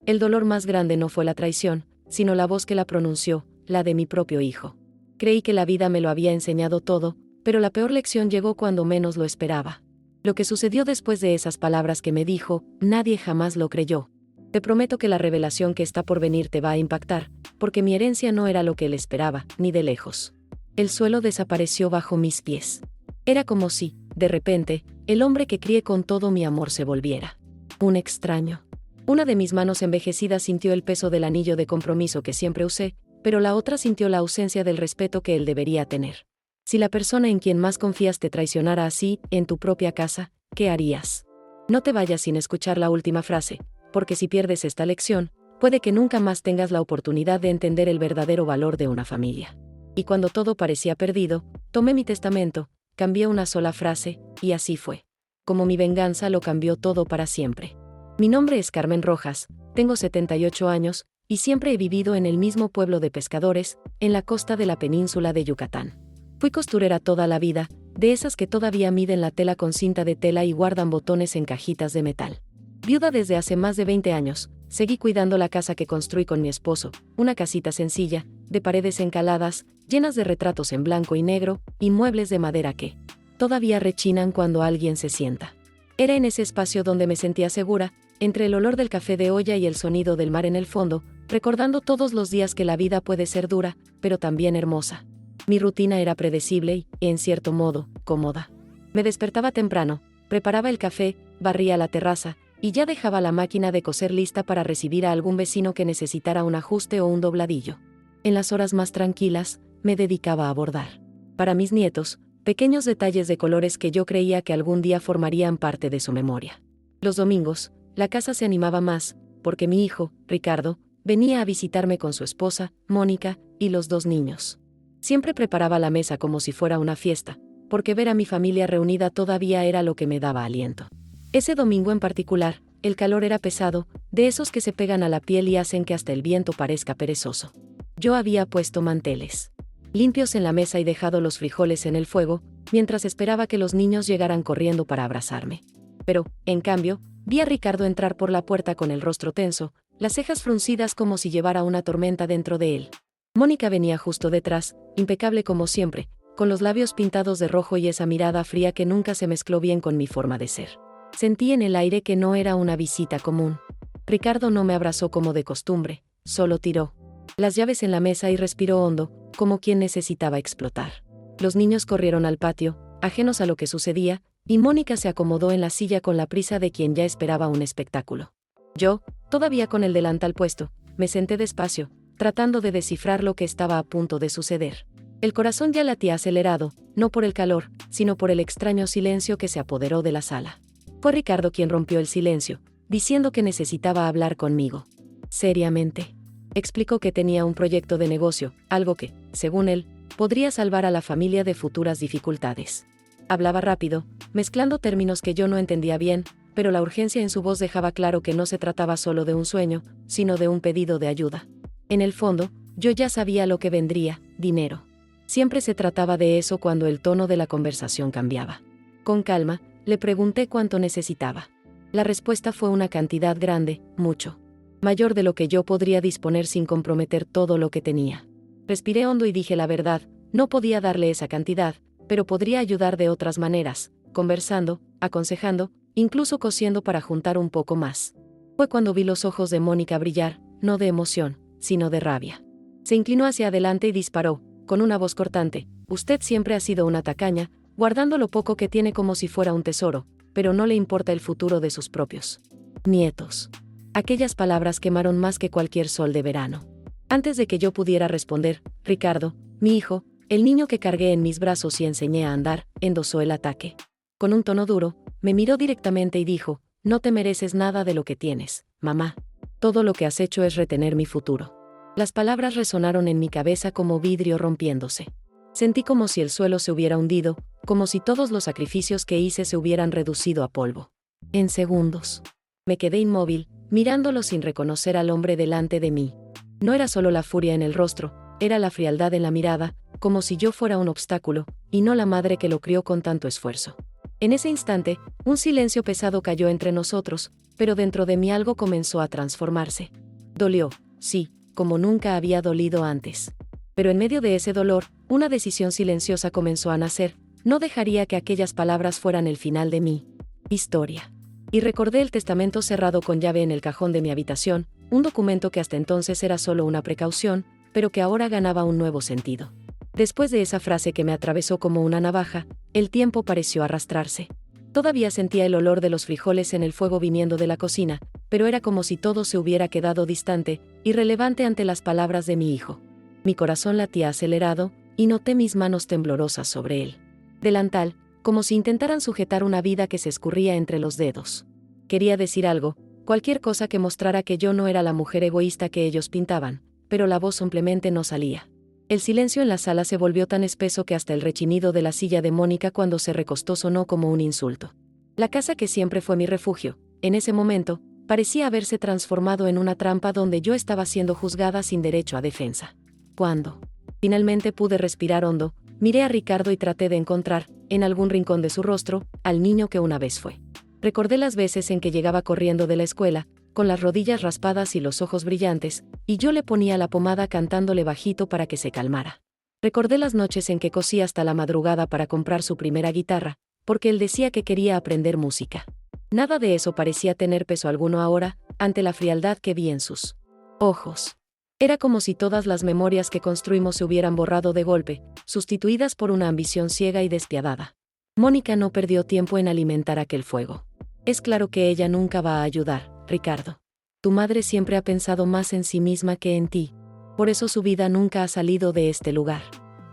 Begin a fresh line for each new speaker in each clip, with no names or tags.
El dolor más grande no fue la traición, sino la voz que la pronunció, la de mi propio hijo. Creí que la vida me lo había enseñado todo, pero la peor lección llegó cuando menos lo esperaba. Lo que sucedió después de esas palabras que me dijo, nadie jamás lo creyó. Te prometo que la revelación que está por venir te va a impactar, porque mi herencia no era lo que él esperaba, ni de lejos. El suelo desapareció bajo mis pies. Era como si, de repente, el hombre que crié con todo mi amor se volviera un extraño. Una de mis manos envejecidas sintió el peso del anillo de compromiso que siempre usé, pero la otra sintió la ausencia del respeto que él debería tener. Si la persona en quien más confías te traicionara así, en tu propia casa, ¿qué harías? No te vayas sin escuchar la última frase, porque si pierdes esta lección, puede que nunca más tengas la oportunidad de entender el verdadero valor de una familia. Y cuando todo parecía perdido, tomé mi testamento, cambié una sola frase, y así fue. Como mi venganza lo cambió todo para siempre. Mi nombre es Carmen Rojas, tengo 78 años, y siempre he vivido en el mismo pueblo de pescadores, en la costa de la península de Yucatán. Fui costurera toda la vida, de esas que todavía miden la tela con cinta de tela y guardan botones en cajitas de metal. Viuda desde hace más de 20 años, seguí cuidando la casa que construí con mi esposo, una casita sencilla, de paredes encaladas, llenas de retratos en blanco y negro, y muebles de madera que todavía rechinan cuando alguien se sienta. Era en ese espacio donde me sentía segura, entre el olor del café de olla y el sonido del mar en el fondo, recordando todos los días que la vida puede ser dura, pero también hermosa. Mi rutina era predecible y, en cierto modo, cómoda. Me despertaba temprano, preparaba el café, barría la terraza, y ya dejaba la máquina de coser lista para recibir a algún vecino que necesitara un ajuste o un dobladillo. En las horas más tranquilas, me dedicaba a bordar. Para mis nietos, pequeños detalles de colores que yo creía que algún día formarían parte de su memoria. Los domingos, la casa se animaba más, porque mi hijo, Ricardo, venía a visitarme con su esposa, Mónica, y los 2 niños. Siempre preparaba la mesa como si fuera una fiesta, porque ver a mi familia reunida todavía era lo que me daba aliento. Ese domingo en particular, el calor era pesado, de esos que se pegan a la piel y hacen que hasta el viento parezca perezoso. Yo había puesto manteles limpios en la mesa y dejado los frijoles en el fuego, mientras esperaba que los niños llegaran corriendo para abrazarme. Pero, en cambio, vi a Ricardo entrar por la puerta con el rostro tenso, las cejas fruncidas como si llevara una tormenta dentro de él. Mónica venía justo detrás, impecable como siempre, con los labios pintados de rojo y esa mirada fría que nunca se mezcló bien con mi forma de ser. Sentí en el aire que no era una visita común. Ricardo no me abrazó como de costumbre, solo tiró las llaves en la mesa y respiró hondo, como quien necesitaba explotar. Los niños corrieron al patio, ajenos a lo que sucedía, y Mónica se acomodó en la silla con la prisa de quien ya esperaba un espectáculo. Yo, todavía con el delantal puesto, me senté despacio, tratando de descifrar lo que estaba a punto de suceder. El corazón ya latía acelerado, no por el calor, sino por el extraño silencio que se apoderó de la sala. Fue Ricardo quien rompió el silencio, diciendo que necesitaba hablar conmigo. Seriamente. Explicó que tenía un proyecto de negocio, algo que, según él, podría salvar a la familia de futuras dificultades. Hablaba rápido, mezclando términos que yo no entendía bien, pero la urgencia en su voz dejaba claro que no se trataba solo de un sueño, sino de un pedido de ayuda. En el fondo, yo ya sabía lo que vendría: dinero. Siempre se trataba de eso cuando el tono de la conversación cambiaba. Con calma, le pregunté cuánto necesitaba. La respuesta fue una cantidad grande, mucho mayor de lo que yo podría disponer sin comprometer todo lo que tenía. Respiré hondo y dije la verdad: no podía darle esa cantidad, pero podría ayudar de otras maneras, conversando, aconsejando, incluso cosiendo para juntar un poco más. Fue cuando vi los ojos de Mónica brillar, no de emoción, sino de rabia. Se inclinó hacia adelante y disparó, con una voz cortante: usted siempre ha sido una tacaña, guardando lo poco que tiene como si fuera un tesoro, pero no le importa el futuro de sus propios nietos. Aquellas palabras quemaron más que cualquier sol de verano. Antes de que yo pudiera responder, Ricardo, mi hijo, el niño que cargué en mis brazos y enseñé a andar, endosó el ataque. Con un tono duro, me miró directamente y dijo: no te mereces nada de lo que tienes, mamá. Todo lo que has hecho es retener mi futuro. Las palabras resonaron en mi cabeza como vidrio rompiéndose. Sentí como si el suelo se hubiera hundido, como si todos los sacrificios que hice se hubieran reducido a polvo. En segundos. Me quedé inmóvil, mirándolo sin reconocer al hombre delante de mí. No era solo la furia en el rostro, era la frialdad en la mirada, como si yo fuera un obstáculo, y no la madre que lo crió con tanto esfuerzo. En ese instante, un silencio pesado cayó entre nosotros, pero dentro de mí algo comenzó a transformarse. Dolió, sí, como nunca había dolido antes. Pero en medio de ese dolor, una decisión silenciosa comenzó a nacer: no dejaría que aquellas palabras fueran el final de mi historia. Y recordé el testamento cerrado con llave en el cajón de mi habitación, un documento que hasta entonces era solo una precaución, pero que ahora ganaba un nuevo sentido. Después de esa frase que me atravesó como una navaja, el tiempo pareció arrastrarse. Todavía sentía el olor de los frijoles en el fuego viniendo de la cocina, pero era como si todo se hubiera quedado distante, irrelevante ante las palabras de mi hijo. Mi corazón latía acelerado, y noté mis manos temblorosas sobre el delantal, como si intentaran sujetar una vida que se escurría entre los dedos. Quería decir algo, cualquier cosa que mostrara que yo no era la mujer egoísta que ellos pintaban, pero la voz simplemente no salía. El silencio en la sala se volvió tan espeso que hasta el rechinido de la silla de Mónica cuando se recostó sonó como un insulto. La casa que siempre fue mi refugio, en ese momento, parecía haberse transformado en una trampa donde yo estaba siendo juzgada sin derecho a defensa. Cuando finalmente pude respirar hondo, miré a Ricardo y traté de encontrar, en algún rincón de su rostro, al niño que una vez fue. Recordé las veces en que llegaba corriendo de la escuela, con las rodillas raspadas y los ojos brillantes, y yo le ponía la pomada cantándole bajito para que se calmara. Recordé las noches en que cosí hasta la madrugada para comprar su primera guitarra, porque él decía que quería aprender música. Nada de eso parecía tener peso alguno ahora, ante la frialdad que vi en sus ojos. Era como si todas las memorias que construimos se hubieran borrado de golpe, sustituidas por una ambición ciega y despiadada. Mónica no perdió tiempo en alimentar aquel fuego. Es claro que ella nunca va a ayudar, Ricardo. Tu madre siempre ha pensado más en sí misma que en ti. Por eso su vida nunca ha salido de este lugar.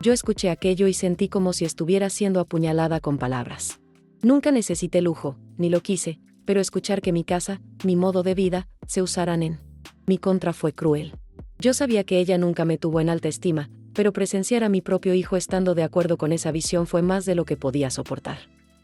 Yo escuché aquello y sentí como si estuviera siendo apuñalada con palabras. Nunca necesité lujo, ni lo quise, pero escuchar que mi casa, mi modo de vida, se usaran en mi contra fue cruel. Yo sabía que ella nunca me tuvo en alta estima, pero presenciar a mi propio hijo estando de acuerdo con esa visión fue más de lo que podía soportar.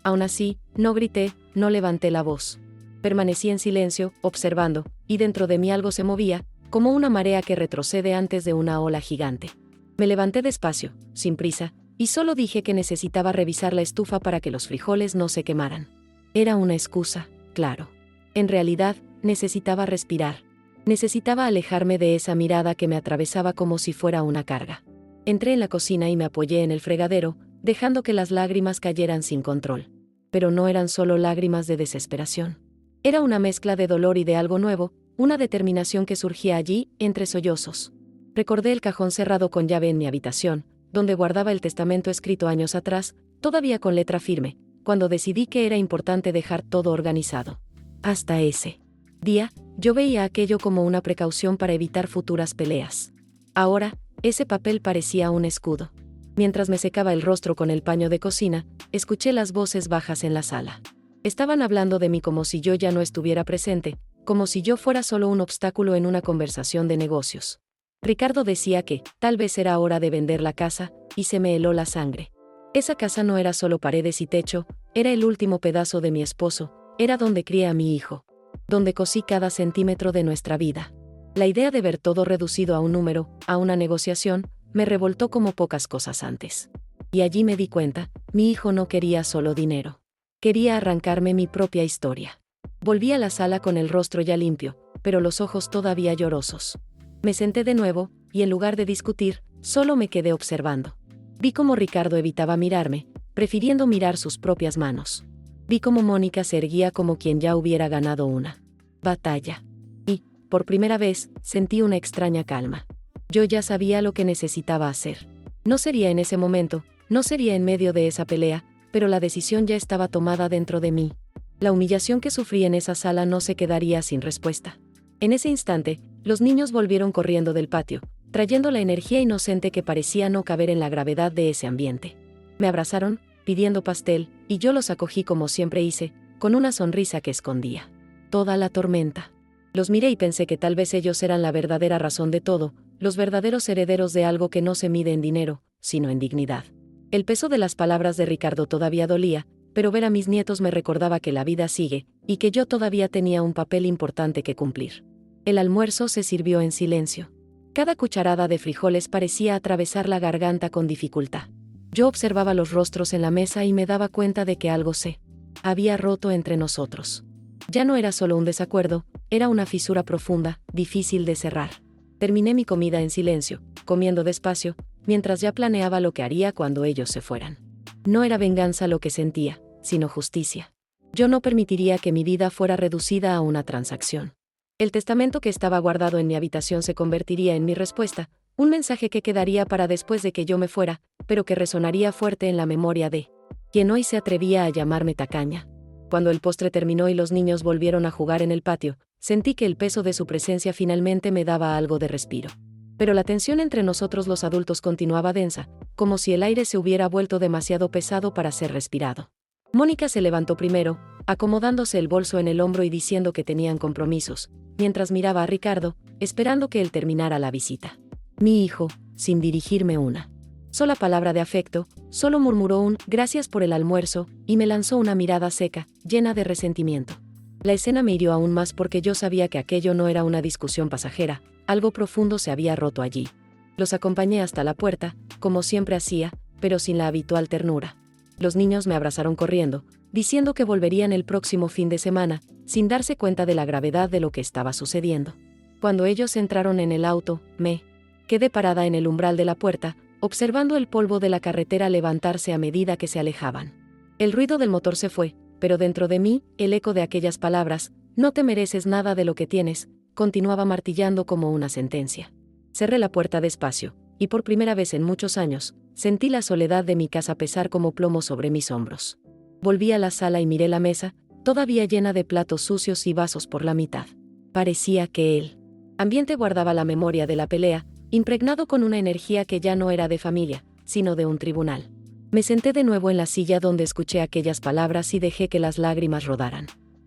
Aún así, no grité, no levanté la voz. Permanecí en silencio, observando, y dentro de mí algo se movía, como una marea que retrocede antes de una ola gigante. Me levanté despacio, sin prisa, y solo dije que necesitaba revisar la estufa para que los frijoles no se quemaran. Era una excusa, claro. En realidad, necesitaba respirar. Necesitaba alejarme de esa mirada que me atravesaba como si fuera una carga. Entré en la cocina y me apoyé en el fregadero, dejando que las lágrimas cayeran sin control. Pero no eran solo lágrimas de desesperación. Era una mezcla de dolor y de algo nuevo, una determinación que surgía allí, entre sollozos. Recordé el cajón cerrado con llave en mi habitación, donde guardaba el testamento escrito años atrás, todavía con letra firme, cuando decidí que era importante dejar todo organizado. Hasta ese día, yo veía aquello como una precaución para evitar futuras peleas. Ahora, ese papel parecía un escudo. Mientras me secaba el rostro con el paño de cocina, escuché las voces bajas en la sala. Estaban hablando de mí como si yo ya no estuviera presente, como si yo fuera solo un obstáculo en una conversación de negocios. Ricardo decía que, tal vez era hora de vender la casa, y se me heló la sangre. Esa casa no era solo paredes y techo, era el último pedazo de mi esposo, era donde crié a mi hijo, donde cosí cada centímetro de nuestra vida. La idea de ver todo reducido a un número, a una negociación, me revoltó como pocas cosas antes. Y allí me di cuenta, mi hijo no quería solo dinero. Quería arrancarme mi propia historia. Volví a la sala con el rostro ya limpio, pero los ojos todavía llorosos. Me senté de nuevo, y en lugar de discutir, solo me quedé observando. Vi cómo Ricardo evitaba mirarme, prefiriendo mirar sus propias manos. Vi cómo Mónica se erguía como quien ya hubiera ganado una batalla. Y, por primera vez, sentí una extraña calma. Yo ya sabía lo que necesitaba hacer. No sería en ese momento, no sería en medio de esa pelea, pero la decisión ya estaba tomada dentro de mí. La humillación que sufrí en esa sala no se quedaría sin respuesta. En ese instante, los niños volvieron corriendo del patio, trayendo la energía inocente que parecía no caber en la gravedad de ese ambiente. Me abrazaron, pidiendo pastel, y yo los acogí como siempre hice, con una sonrisa que escondía toda la tormenta. Los miré y pensé que tal vez ellos eran la verdadera razón de todo, los verdaderos herederos de algo que no se mide en dinero, sino en dignidad. El peso de las palabras de Ricardo todavía dolía, pero ver a mis nietos me recordaba que la vida sigue, y que yo todavía tenía un papel importante que cumplir. El almuerzo se sirvió en silencio. Cada cucharada de frijoles parecía atravesar la garganta con dificultad. Yo observaba los rostros en la mesa y me daba cuenta de que algo se había roto entre nosotros. Ya no era solo un desacuerdo, era una fisura profunda, difícil de cerrar. Terminé mi comida en silencio, comiendo despacio, mientras ya planeaba lo que haría cuando ellos se fueran. No era venganza lo que sentía, sino justicia. Yo no permitiría que mi vida fuera reducida a una transacción. El testamento que estaba guardado en mi habitación se convertiría en mi respuesta, un mensaje que quedaría para después de que yo me fuera, pero que resonaría fuerte en la memoria de quien hoy se atrevía a llamarme tacaña. Cuando el postre terminó y los niños volvieron a jugar en el patio, sentí que el peso de su presencia finalmente me daba algo de respiro. Pero la tensión entre nosotros los adultos continuaba densa, como si el aire se hubiera vuelto demasiado pesado para ser respirado. Mónica se levantó primero, acomodándose el bolso en el hombro y diciendo que tenían compromisos, mientras miraba a Ricardo, esperando que él terminara la visita. Mi hijo, sin dirigirme una sola palabra de afecto, solo murmuró un «gracias por el almuerzo» y me lanzó una mirada seca, llena de resentimiento. La escena me hirió aún más porque yo sabía que aquello no era una discusión pasajera, algo profundo se había roto allí. Los acompañé hasta la puerta, como siempre hacía, pero sin la habitual ternura. Los niños me abrazaron corriendo, diciendo que volverían el próximo fin de semana, sin darse cuenta de la gravedad de lo que estaba sucediendo. Cuando ellos entraron en el auto, me quedé parada en el umbral de la puerta, observando el polvo de la carretera levantarse a medida que se alejaban. El ruido del motor se fue, pero dentro de mí, el eco de aquellas palabras, «no te mereces nada de lo que tienes», continuaba martillando como una sentencia. Cerré la puerta despacio, y por primera vez en muchos años, sentí la soledad de mi casa pesar como plomo sobre mis hombros. Volví a la sala y miré la mesa, todavía llena de platos sucios y vasos por la mitad. Parecía que el ambiente guardaba la memoria de la pelea, impregnado con una energía que ya no era de familia, sino de un tribunal. Me senté de nuevo en la silla donde escuché aquellas palabras y dejé que las lágrimas rodaran.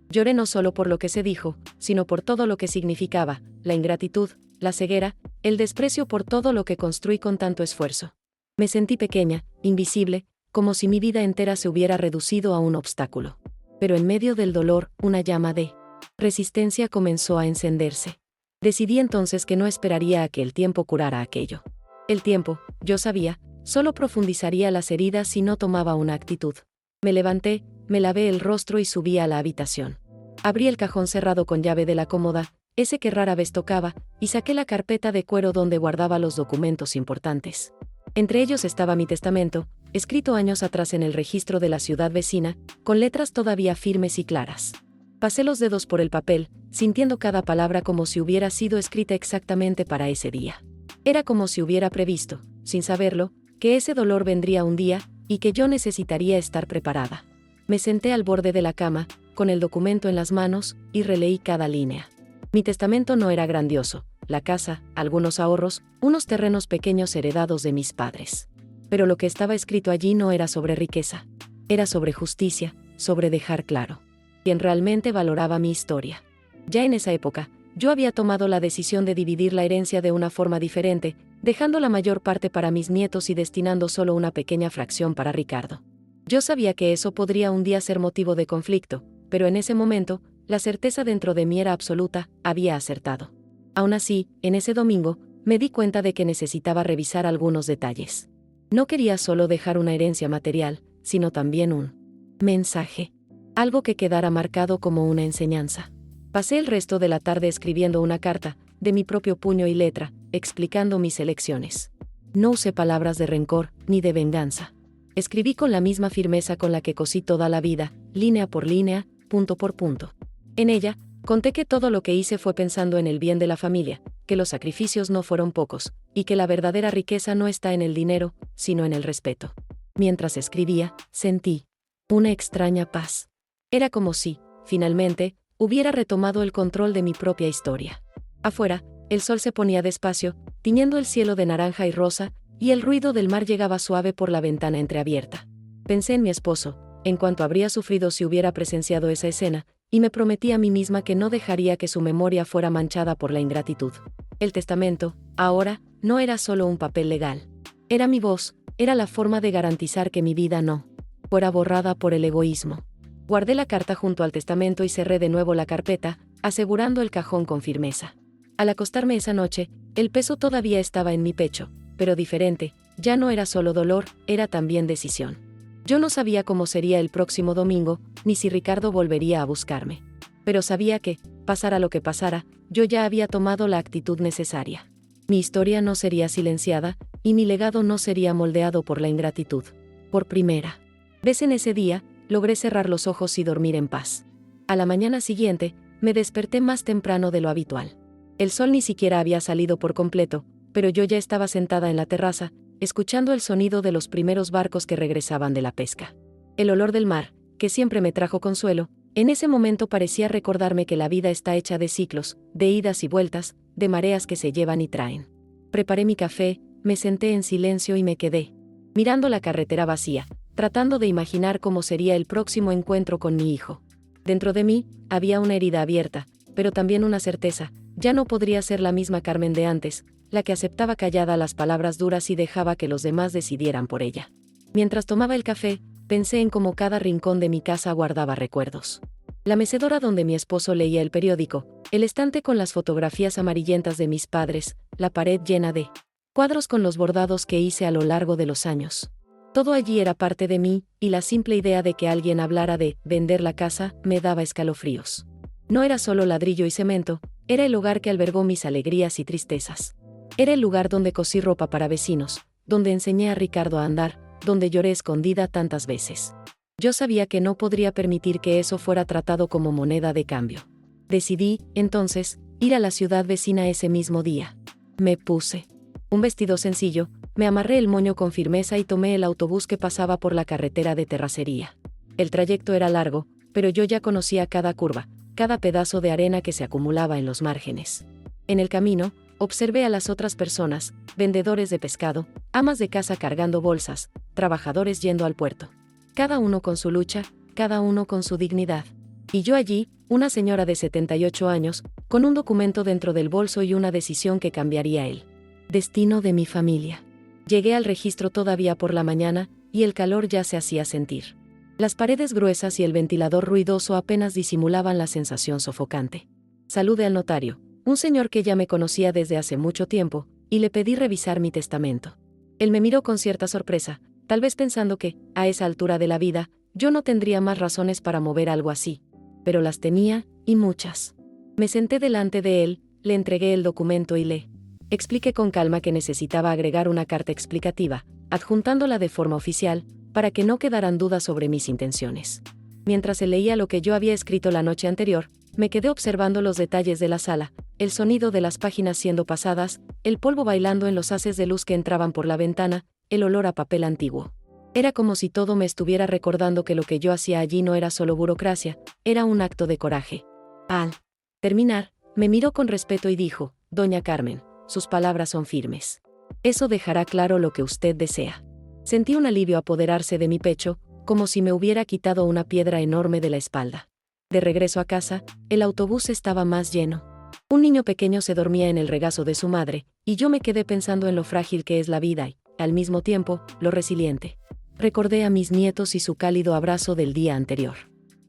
Lloré no solo por lo que se dijo, sino por todo lo que significaba, la ingratitud, la ceguera, el desprecio por todo lo que construí con tanto esfuerzo. Me sentí pequeña, invisible, como si mi vida entera se hubiera reducido a un obstáculo. Pero en medio del dolor, una llama de resistencia comenzó a encenderse. Decidí entonces que no esperaría a que el tiempo curara aquello. El tiempo, yo sabía, solo profundizaría las heridas si no tomaba una actitud. Me levanté, me lavé el rostro y subí a la habitación. Abrí el cajón cerrado con llave de la cómoda, ese que rara vez tocaba, y saqué la carpeta de cuero donde guardaba los documentos importantes. Entre ellos estaba mi testamento, escrito años atrás en el registro de la ciudad vecina, con letras todavía firmes y claras. Pasé los dedos por el papel, sintiendo cada palabra como si hubiera sido escrita exactamente para ese día. Era como si hubiera previsto, sin saberlo, que ese dolor vendría un día, y que yo necesitaría estar preparada. Me senté al borde de la cama, con el documento en las manos, y releí cada línea. Mi testamento no era grandioso, la casa, algunos ahorros, unos terrenos pequeños heredados de mis padres. Pero lo que estaba escrito allí no era sobre riqueza. Era sobre justicia, sobre dejar claro quien realmente valoraba mi historia. Ya en esa época, yo había tomado la decisión de dividir la herencia de una forma diferente, dejando la mayor parte para mis nietos y destinando solo una pequeña fracción para Ricardo. Yo sabía que eso podría un día ser motivo de conflicto, pero en ese momento, la certeza dentro de mí era absoluta, había acertado. Aún así, en ese domingo, me di cuenta de que necesitaba revisar algunos detalles. No quería solo dejar una herencia material, sino también un mensaje. Algo que quedara marcado como una enseñanza. Pasé el resto de la tarde escribiendo una carta, de mi propio puño y letra, explicando mis elecciones. No usé palabras de rencor, ni de venganza. Escribí con la misma firmeza con la que cosí toda la vida, línea por línea, punto por punto. En ella, conté que todo lo que hice fue pensando en el bien de la familia, que los sacrificios no fueron pocos, y que la verdadera riqueza no está en el dinero, sino en el respeto. Mientras escribía, sentí una extraña paz. Era como si, finalmente, hubiera retomado el control de mi propia historia. Afuera, el sol se ponía despacio, tiñendo el cielo de naranja y rosa, y el ruido del mar llegaba suave por la ventana entreabierta. Pensé en mi esposo, en cuanto habría sufrido si hubiera presenciado esa escena, y me prometí a mí misma que no dejaría que su memoria fuera manchada por la ingratitud. El testamento, ahora, no era solo un papel legal. Era mi voz, era la forma de garantizar que mi vida no fuera borrada por el egoísmo. Guardé la carta junto al testamento y cerré de nuevo la carpeta, asegurando el cajón con firmeza. Al acostarme esa noche, el peso todavía estaba en mi pecho, pero diferente, ya no era solo dolor, era también decisión. Yo no sabía cómo sería el próximo domingo, ni si Ricardo volvería a buscarme. Pero sabía que, pasara lo que pasara, yo ya había tomado la actitud necesaria. Mi historia no sería silenciada, y mi legado no sería moldeado por la ingratitud. Por primera vez en ese día, logré cerrar los ojos y dormir en paz. A la mañana siguiente, me desperté más temprano de lo habitual. El sol ni siquiera había salido por completo, pero yo ya estaba sentada en la terraza, escuchando el sonido de los primeros barcos que regresaban de la pesca. El olor del mar, que siempre me trajo consuelo, en ese momento parecía recordarme que la vida está hecha de ciclos, de idas y vueltas, de mareas que se llevan y traen. Preparé mi café, me senté en silencio y me quedé mirando la carretera vacía, tratando de imaginar cómo sería el próximo encuentro con mi hijo. Dentro de mí, había una herida abierta, pero también una certeza: ya no podría ser la misma Carmen de antes, la que aceptaba callada las palabras duras y dejaba que los demás decidieran por ella. Mientras tomaba el café, pensé en cómo cada rincón de mi casa guardaba recuerdos. La mecedora donde mi esposo leía el periódico, el estante con las fotografías amarillentas de mis padres, la pared llena de cuadros con los bordados que hice a lo largo de los años. Todo allí era parte de mí, y la simple idea de que alguien hablara de vender la casa me daba escalofríos. No era solo ladrillo y cemento, era el hogar que albergó mis alegrías y tristezas. Era el lugar donde cosí ropa para vecinos, donde enseñé a Ricardo a andar, donde lloré escondida tantas veces. Yo sabía que no podría permitir que eso fuera tratado como moneda de cambio. Decidí, entonces, ir a la ciudad vecina ese mismo día. Me puse un vestido sencillo, me amarré el moño con firmeza y tomé el autobús que pasaba por la carretera de terracería. El trayecto era largo, pero yo ya conocía cada curva, cada pedazo de arena que se acumulaba en los márgenes. En el camino, observé a las otras personas, vendedores de pescado, amas de casa cargando bolsas, trabajadores yendo al puerto. Cada uno con su lucha, cada uno con su dignidad. Y yo allí, una señora de 78 años, con un documento dentro del bolso y una decisión que cambiaría el destino de mi familia. Llegué al registro todavía por la mañana, y el calor ya se hacía sentir. Las paredes gruesas y el ventilador ruidoso apenas disimulaban la sensación sofocante. Saludé al notario, un señor que ya me conocía desde hace mucho tiempo, y le pedí revisar mi testamento. Él me miró con cierta sorpresa, tal vez pensando que, a esa altura de la vida, yo no tendría más razones para mover algo así. Pero las tenía, y muchas. Me senté delante de él, le entregué el documento y le expliqué con calma que necesitaba agregar una carta explicativa, adjuntándola de forma oficial, para que no quedaran dudas sobre mis intenciones. Mientras él leía lo que yo había escrito la noche anterior, me quedé observando los detalles de la sala, el sonido de las páginas siendo pasadas, el polvo bailando en los haces de luz que entraban por la ventana, el olor a papel antiguo. Era como si todo me estuviera recordando que lo que yo hacía allí no era solo burocracia, era un acto de coraje. Al terminar, me miró con respeto y dijo: «Doña Carmen, sus palabras son firmes. Eso dejará claro lo que usted desea». Sentí un alivio apoderarse de mi pecho, como si me hubiera quitado una piedra enorme de la espalda. De regreso a casa, el autobús estaba más lleno. Un niño pequeño se dormía en el regazo de su madre, y yo me quedé pensando en lo frágil que es la vida y, al mismo tiempo, lo resiliente. Recordé a mis nietos y su cálido abrazo del día anterior.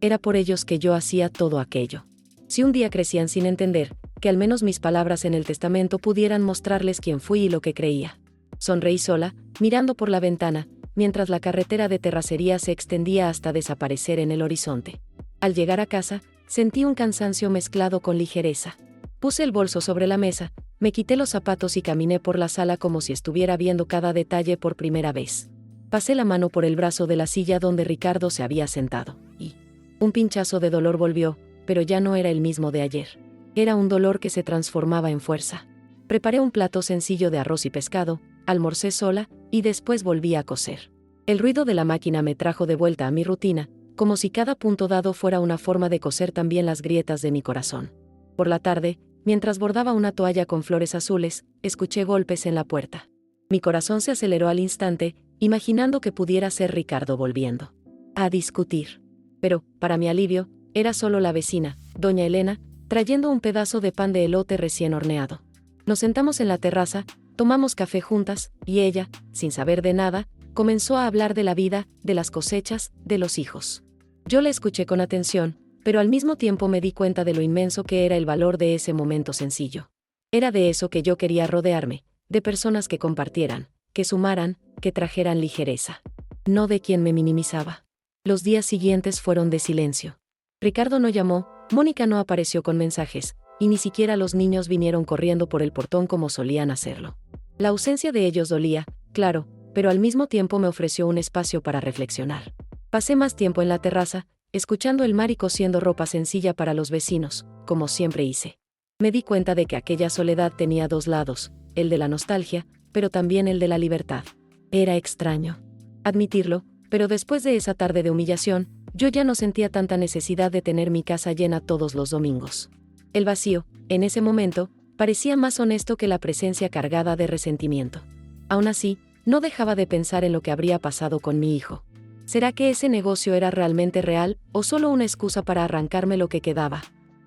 Era por ellos que yo hacía todo aquello. Si un día crecían sin entender, que al menos mis palabras en el testamento pudieran mostrarles quién fui y lo que creía. Sonreí sola, mirando por la ventana, mientras la carretera de terracería se extendía hasta desaparecer en el horizonte. Al llegar a casa, sentí un cansancio mezclado con ligereza. Puse el bolso sobre la mesa, me quité los zapatos y caminé por la sala como si estuviera viendo cada detalle por primera vez. Pasé la mano por el brazo de la silla donde Ricardo se había sentado, y un pinchazo de dolor volvió, pero ya no era el mismo de ayer. Era un dolor que se transformaba en fuerza. Preparé un plato sencillo de arroz y pescado, almorcé sola, y después volví a coser. El ruido de la máquina me trajo de vuelta a mi rutina, como si cada punto dado fuera una forma de coser también las grietas de mi corazón. Por la tarde, mientras bordaba una toalla con flores azules, escuché golpes en la puerta. Mi corazón se aceleró al instante, imaginando que pudiera ser Ricardo volviendo a discutir. Pero, para mi alivio, era solo la vecina, doña Elena, trayendo un pedazo de pan de elote recién horneado. Nos sentamos en la terraza, tomamos café juntas, y ella, sin saber de nada, comenzó a hablar de la vida, de las cosechas, de los hijos. Yo la escuché con atención, pero al mismo tiempo me di cuenta de lo inmenso que era el valor de ese momento sencillo. Era de eso que yo quería rodearme, de personas que compartieran, que sumaran, que trajeran ligereza. no de quien me minimizaba. Los días siguientes fueron de silencio. Ricardo no llamó, Mónica no apareció con mensajes, y ni siquiera los niños vinieron corriendo por el portón como solían hacerlo. La ausencia de ellos dolía, claro, pero al mismo tiempo me ofreció un espacio para reflexionar. Pasé más tiempo en la terraza, escuchando el mar y cosiendo ropa sencilla para los vecinos, como siempre hice. Me di cuenta de que aquella soledad tenía dos lados, el de la nostalgia, pero también el de la libertad. Era extraño admitirlo, pero después de esa tarde de humillación, yo ya no sentía tanta necesidad de tener mi casa llena todos los domingos. El vacío, en ese momento, parecía más honesto que la presencia cargada de resentimiento. Aún así, no dejaba de pensar en lo que habría pasado con mi hijo. ¿Será que ese negocio era realmente real, o solo una excusa para arrancarme lo que quedaba?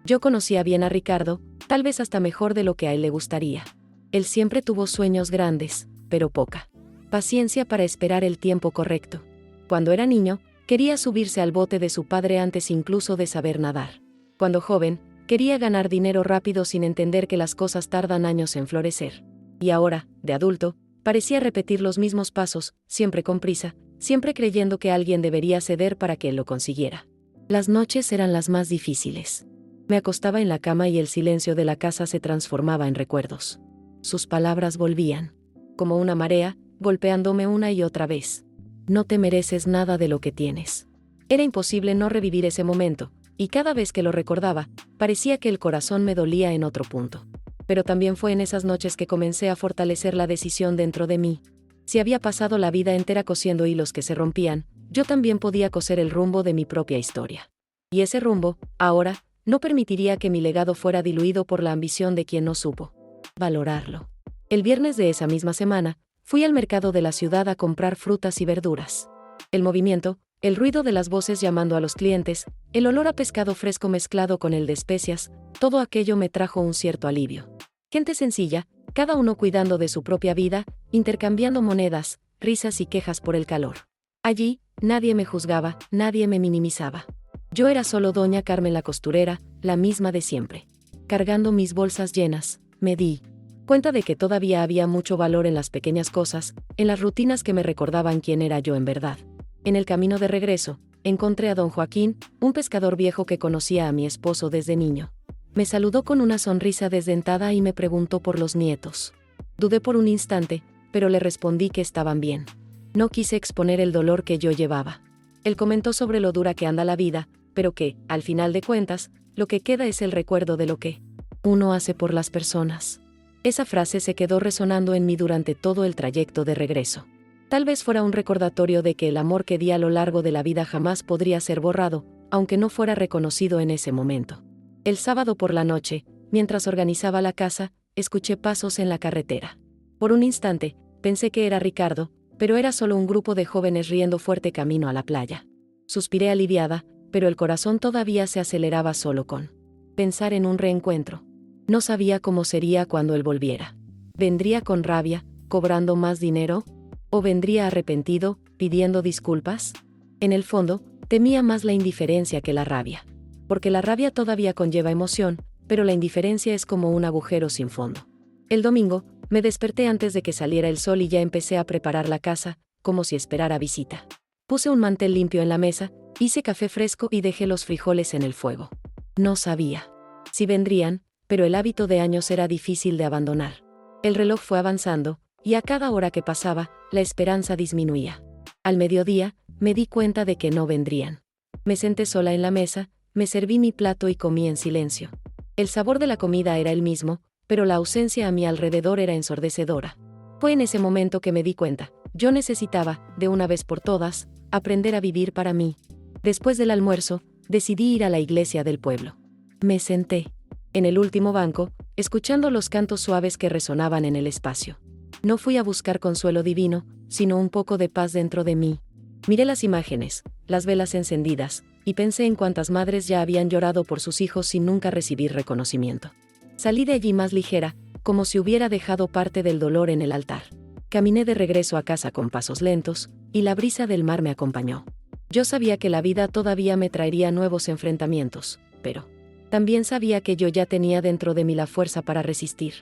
Yo conocía bien a Ricardo, tal vez hasta mejor de lo que a él le gustaría. Él siempre tuvo sueños grandes, pero poca paciencia para esperar el tiempo correcto. Cuando era niño, quería subirse al bote de su padre antes incluso de saber nadar. Cuando joven, quería ganar dinero rápido sin entender que las cosas tardan años en florecer. Y ahora, de adulto, parecía repetir los mismos pasos, siempre con prisa, siempre creyendo que alguien debería ceder para que él lo consiguiera. Las noches eran las más difíciles. Me acostaba en la cama y el silencio de la casa se transformaba en recuerdos. Sus palabras volvían, como una marea, golpeándome una y otra vez. No te mereces nada de lo que tienes. Era imposible no revivir ese momento, y cada vez que lo recordaba, parecía que el corazón me dolía en otro punto. Pero también fue en esas noches que comencé a fortalecer la decisión dentro de mí. Si había pasado la vida entera cosiendo hilos que se rompían, yo también podía coser el rumbo de mi propia historia. Y ese rumbo, ahora, no permitiría que mi legado fuera diluido por la ambición de quien no supo valorarlo. El viernes de esa misma semana, fui al mercado de la ciudad a comprar frutas y verduras. El movimiento, el ruido de las voces llamando a los clientes, el olor a pescado fresco mezclado con el de especias, todo aquello me trajo un cierto alivio. Gente sencilla, cada uno cuidando de su propia vida, intercambiando monedas, risas y quejas por el calor. Allí, nadie me juzgaba, nadie me minimizaba. Yo era solo doña Carmen la costurera, la misma de siempre. Cargando mis bolsas llenas, me di cuenta de que todavía había mucho valor en las pequeñas cosas, en las rutinas que me recordaban quién era yo en verdad. En el camino de regreso, encontré a don Joaquín, un pescador viejo que conocía a mi esposo desde niño. Me saludó con una sonrisa desdentada y me preguntó por los nietos. Dudé por un instante, pero le respondí que estaban bien. No quise exponer el dolor que yo llevaba. Él comentó sobre lo dura que anda la vida, pero que, al final de cuentas, lo que queda es el recuerdo de lo que uno hace por las personas. Esa frase se quedó resonando en mí durante todo el trayecto de regreso. Tal vez fuera un recordatorio de que el amor que di a lo largo de la vida jamás podría ser borrado, aunque no fuera reconocido en ese momento. El sábado por la noche, mientras organizaba la casa, escuché pasos en la carretera. Por un instante, pensé que era Ricardo, pero era solo un grupo de jóvenes riendo fuerte camino a la playa. Suspiré aliviada, pero el corazón todavía se aceleraba solo con pensar en un reencuentro. No sabía cómo sería cuando él volviera. ¿Vendría con rabia, cobrando más dinero? ¿O vendría arrepentido, pidiendo disculpas? En el fondo, temía más la indiferencia que la rabia. Porque la rabia todavía conlleva emoción, pero la indiferencia es como un agujero sin fondo. El domingo, me desperté antes de que saliera el sol y ya empecé a preparar la casa, como si esperara visita. Puse un mantel limpio en la mesa, hice café fresco y dejé los frijoles en el fuego. No sabía si vendrían, pero el hábito de años era difícil de abandonar. El reloj fue avanzando, y a cada hora que pasaba, la esperanza disminuía. Al mediodía, me di cuenta de que no vendrían. Me senté sola en la mesa, me serví mi plato y comí en silencio. El sabor de la comida era el mismo, pero la ausencia a mi alrededor era ensordecedora. Fue en ese momento que me di cuenta, yo necesitaba, de una vez por todas, aprender a vivir para mí. Después del almuerzo, decidí ir a la iglesia del pueblo. Me senté en el último banco, escuchando los cantos suaves que resonaban en el espacio. No fui a buscar consuelo divino, sino un poco de paz dentro de mí. Miré las imágenes, las velas encendidas, y pensé en cuántas madres ya habían llorado por sus hijos sin nunca recibir reconocimiento. Salí de allí más ligera, como si hubiera dejado parte del dolor en el altar. Caminé de regreso a casa con pasos lentos, y la brisa del mar me acompañó. Yo sabía que la vida todavía me traería nuevos enfrentamientos, pero también sabía que yo ya tenía dentro de mí la fuerza para resistir.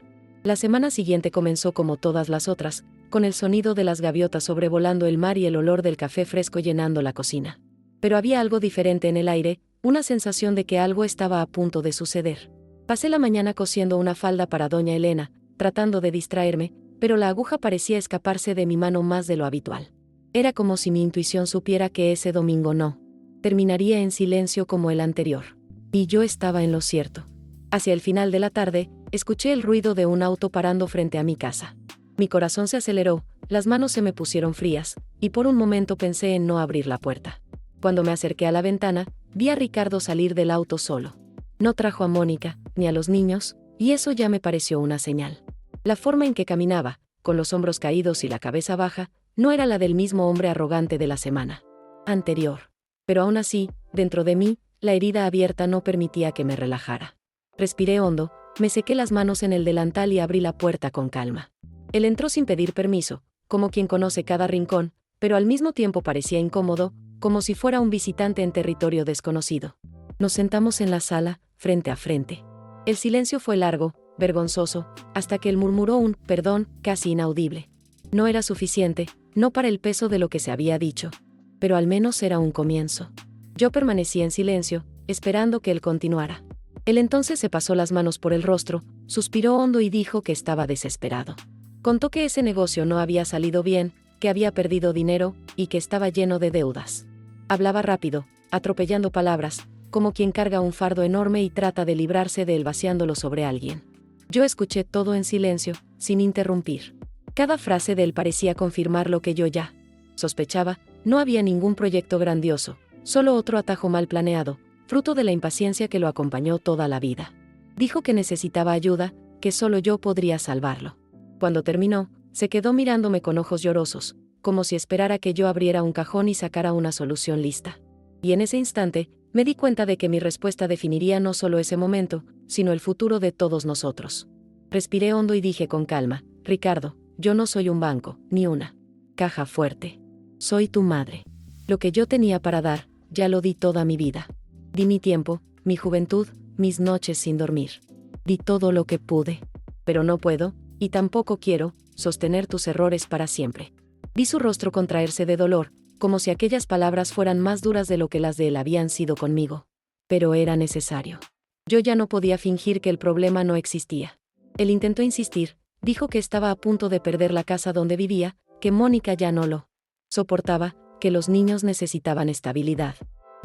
La semana siguiente comenzó como todas las otras, con el sonido de las gaviotas sobrevolando el mar y el olor del café fresco llenando la cocina. Pero había algo diferente en el aire, una sensación de que algo estaba a punto de suceder. Pasé la mañana cosiendo una falda para doña Elena, tratando de distraerme, pero la aguja parecía escaparse de mi mano más de lo habitual. Era como si mi intuición supiera que ese domingo no terminaría en silencio como el anterior. Y yo estaba en lo cierto. Hacia el final de la tarde, escuché el ruido de un auto parando frente a mi casa. Mi corazón se aceleró, las manos se me pusieron frías, y por un momento pensé en no abrir la puerta. Cuando me acerqué a la ventana, vi a Ricardo salir del auto solo. No trajo a Mónica, ni a los niños, y eso ya me pareció una señal. La forma en que caminaba, con los hombros caídos y la cabeza baja, no era la del mismo hombre arrogante de la semana anterior. Pero aún así, dentro de mí, la herida abierta no permitía que me relajara. Respiré hondo, me sequé las manos en el delantal y abrí la puerta con calma. Él entró sin pedir permiso, como quien conoce cada rincón, pero al mismo tiempo parecía incómodo, como si fuera un visitante en territorio desconocido. Nos sentamos en la sala, frente a frente. El silencio fue largo, vergonzoso, hasta que él murmuró un perdón casi inaudible. No era suficiente, no para el peso de lo que se había dicho, pero al menos era un comienzo. Yo permanecí en silencio, esperando que él continuara. Él entonces se pasó las manos por el rostro, suspiró hondo y dijo que estaba desesperado. Contó que ese negocio no había salido bien, que había perdido dinero y que estaba lleno de deudas. Hablaba rápido, atropellando palabras, como quien carga un fardo enorme y trata de librarse de él vaciándolo sobre alguien. Yo escuché todo en silencio, sin interrumpir. Cada frase de él parecía confirmar lo que yo ya sospechaba. No había ningún proyecto grandioso, solo otro atajo mal planeado, fruto de la impaciencia que lo acompañó toda la vida. Dijo que necesitaba ayuda, que solo yo podría salvarlo. Cuando terminó, se quedó mirándome con ojos llorosos, como si esperara que yo abriera un cajón y sacara una solución lista. Y en ese instante, me di cuenta de que mi respuesta definiría no solo ese momento, sino el futuro de todos nosotros. Respiré hondo y dije con calma: Ricardo, yo no soy un banco, ni una caja fuerte. Soy tu madre. Lo que yo tenía para dar, ya lo di toda mi vida. Di mi tiempo, mi juventud, mis noches sin dormir. Di todo lo que pude. Pero no puedo, y tampoco quiero, sostener tus errores para siempre. Vi su rostro contraerse de dolor, como si aquellas palabras fueran más duras de lo que las de él habían sido conmigo. Pero era necesario. Yo ya no podía fingir que el problema no existía. Él intentó insistir, dijo que estaba a punto de perder la casa donde vivía, que Mónica ya no lo soportaba, que los niños necesitaban estabilidad.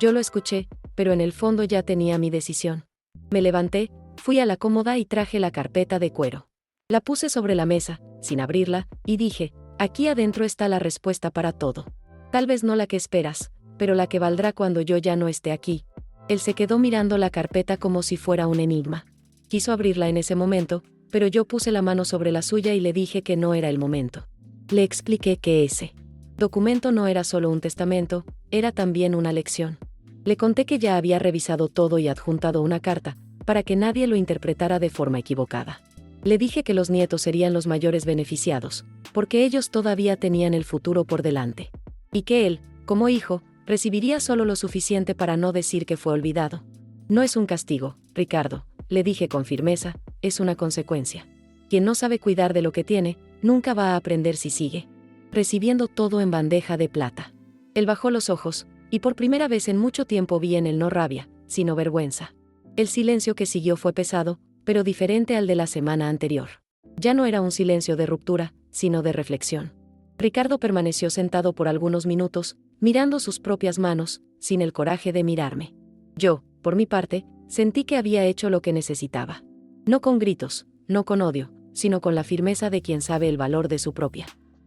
Yo lo escuché, pero en el fondo ya tenía mi decisión. Me levanté, fui a la cómoda y traje la carpeta de cuero. La puse sobre la mesa, sin abrirla, y dije: aquí adentro está la respuesta para todo. Tal vez no la que esperas, pero la que valdrá cuando yo ya no esté aquí. Él se quedó mirando la carpeta como si fuera un enigma. Quiso abrirla en ese momento, pero yo puse la mano sobre la suya y le dije que no era el momento. Le expliqué que ese documento no era solo un testamento, era también una lección. Le conté que ya había revisado todo y adjuntado una carta, para que nadie lo interpretara de forma equivocada. Le dije que los nietos serían los mayores beneficiados, porque ellos todavía tenían el futuro por delante. Y que él, como hijo, recibiría solo lo suficiente para no decir que fue olvidado. No es un castigo, Ricardo, le dije con firmeza, es una consecuencia. Quien no sabe cuidar de lo que tiene, nunca va a aprender si sigue recibiendo todo en bandeja de plata. Él bajó los ojos, y por primera vez en mucho tiempo vi en él no rabia, sino vergüenza. El silencio que siguió fue pesado, pero diferente al de la semana anterior. Ya no era un silencio de ruptura, sino de reflexión. Ricardo permaneció sentado por algunos minutos, mirando sus propias manos, sin el coraje de mirarme. Yo, por mi parte, sentí que había hecho lo que necesitaba. No con gritos, no con odio, sino con la firmeza de quien sabe el valor de su propia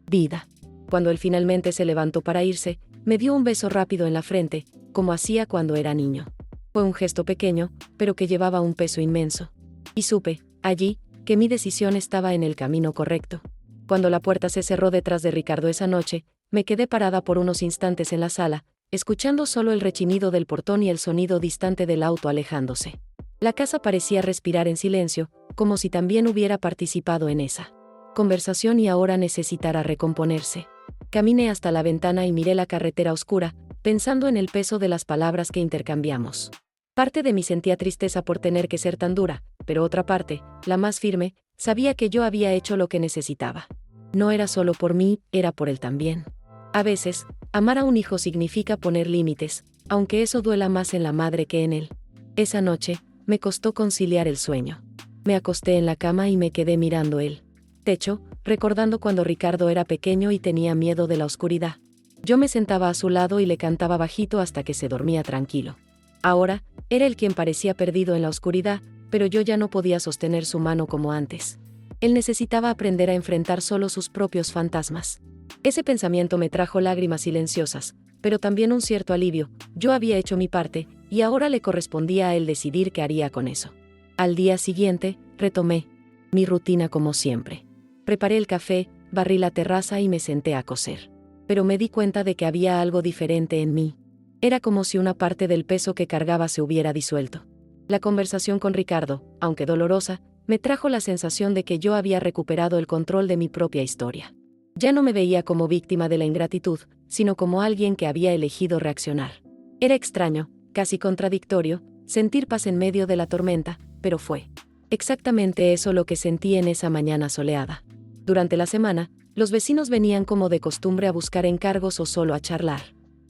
vida. Cuando él finalmente se levantó para irse, me dio un beso rápido en la frente, como hacía cuando era niño. Fue un gesto pequeño, pero que llevaba un peso inmenso. Y supe, allí, que mi decisión estaba en el camino correcto. Cuando la puerta se cerró detrás de Ricardo esa noche, me quedé parada por unos instantes en la sala, escuchando solo el rechinido del portón y el sonido distante del auto alejándose. La casa parecía respirar en silencio, como si también hubiera participado en esa conversación y ahora necesitara recomponerse. Caminé hasta la ventana y miré la carretera oscura, pensando en el peso de las palabras que intercambiamos. Parte de mí sentía tristeza por tener que ser tan dura, pero otra parte, la más firme, sabía que yo había hecho lo que necesitaba. No era solo por mí, era por él también. A veces, amar a un hijo significa poner límites, aunque eso duela más en la madre que en él. Esa noche, me costó conciliar el sueño. Me acosté en la cama y me quedé mirando el techo, recordando cuando Ricardo era pequeño y tenía miedo de la oscuridad. Yo me sentaba a su lado y le cantaba bajito hasta que se dormía tranquilo. Ahora, era él quien parecía perdido en la oscuridad, pero yo ya no podía sostener su mano como antes. Él necesitaba aprender a enfrentar solo sus propios fantasmas. Ese pensamiento me trajo lágrimas silenciosas, pero también un cierto alivio. Yo había hecho mi parte, y ahora le correspondía a él decidir qué haría con eso. Al día siguiente, retomé mi rutina como siempre. Preparé el café, barrí la terraza y me senté a coser. Pero me di cuenta de que había algo diferente en mí. Era como si una parte del peso que cargaba se hubiera disuelto. La conversación con Ricardo, aunque dolorosa, me trajo la sensación de que yo había recuperado el control de mi propia historia. Ya no me veía como víctima de la ingratitud, sino como alguien que había elegido reaccionar. Era extraño, casi contradictorio, sentir paz en medio de la tormenta, pero fue exactamente eso lo que sentí en esa mañana soleada. Durante la semana, los vecinos venían como de costumbre a buscar encargos o solo a charlar.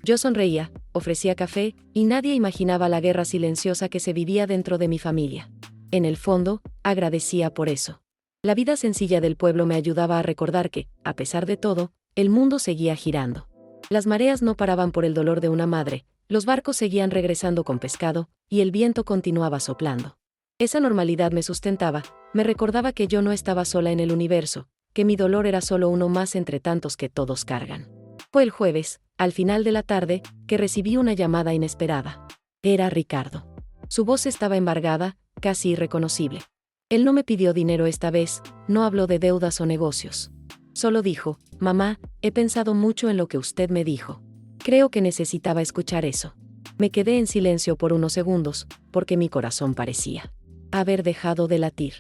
Yo sonreía, ofrecía café, y nadie imaginaba la guerra silenciosa que se vivía dentro de mi familia. En el fondo, agradecía por eso. La vida sencilla del pueblo me ayudaba a recordar que, a pesar de todo, el mundo seguía girando. Las mareas no paraban por el dolor de una madre, los barcos seguían regresando con pescado, y el viento continuaba soplando. Esa normalidad me sustentaba, me recordaba que yo no estaba sola en el universo, que mi dolor era solo uno más entre tantos que todos cargan. Fue el jueves, al final de la tarde, que recibí una llamada inesperada. Era Ricardo. Su voz estaba embargada, casi irreconocible. Él no me pidió dinero esta vez, no habló de deudas o negocios. Solo dijo: «Mamá, he pensado mucho en lo que usted me dijo. Creo que necesitaba escuchar eso». Me quedé en silencio por unos segundos, porque mi corazón parecía haber dejado de latir.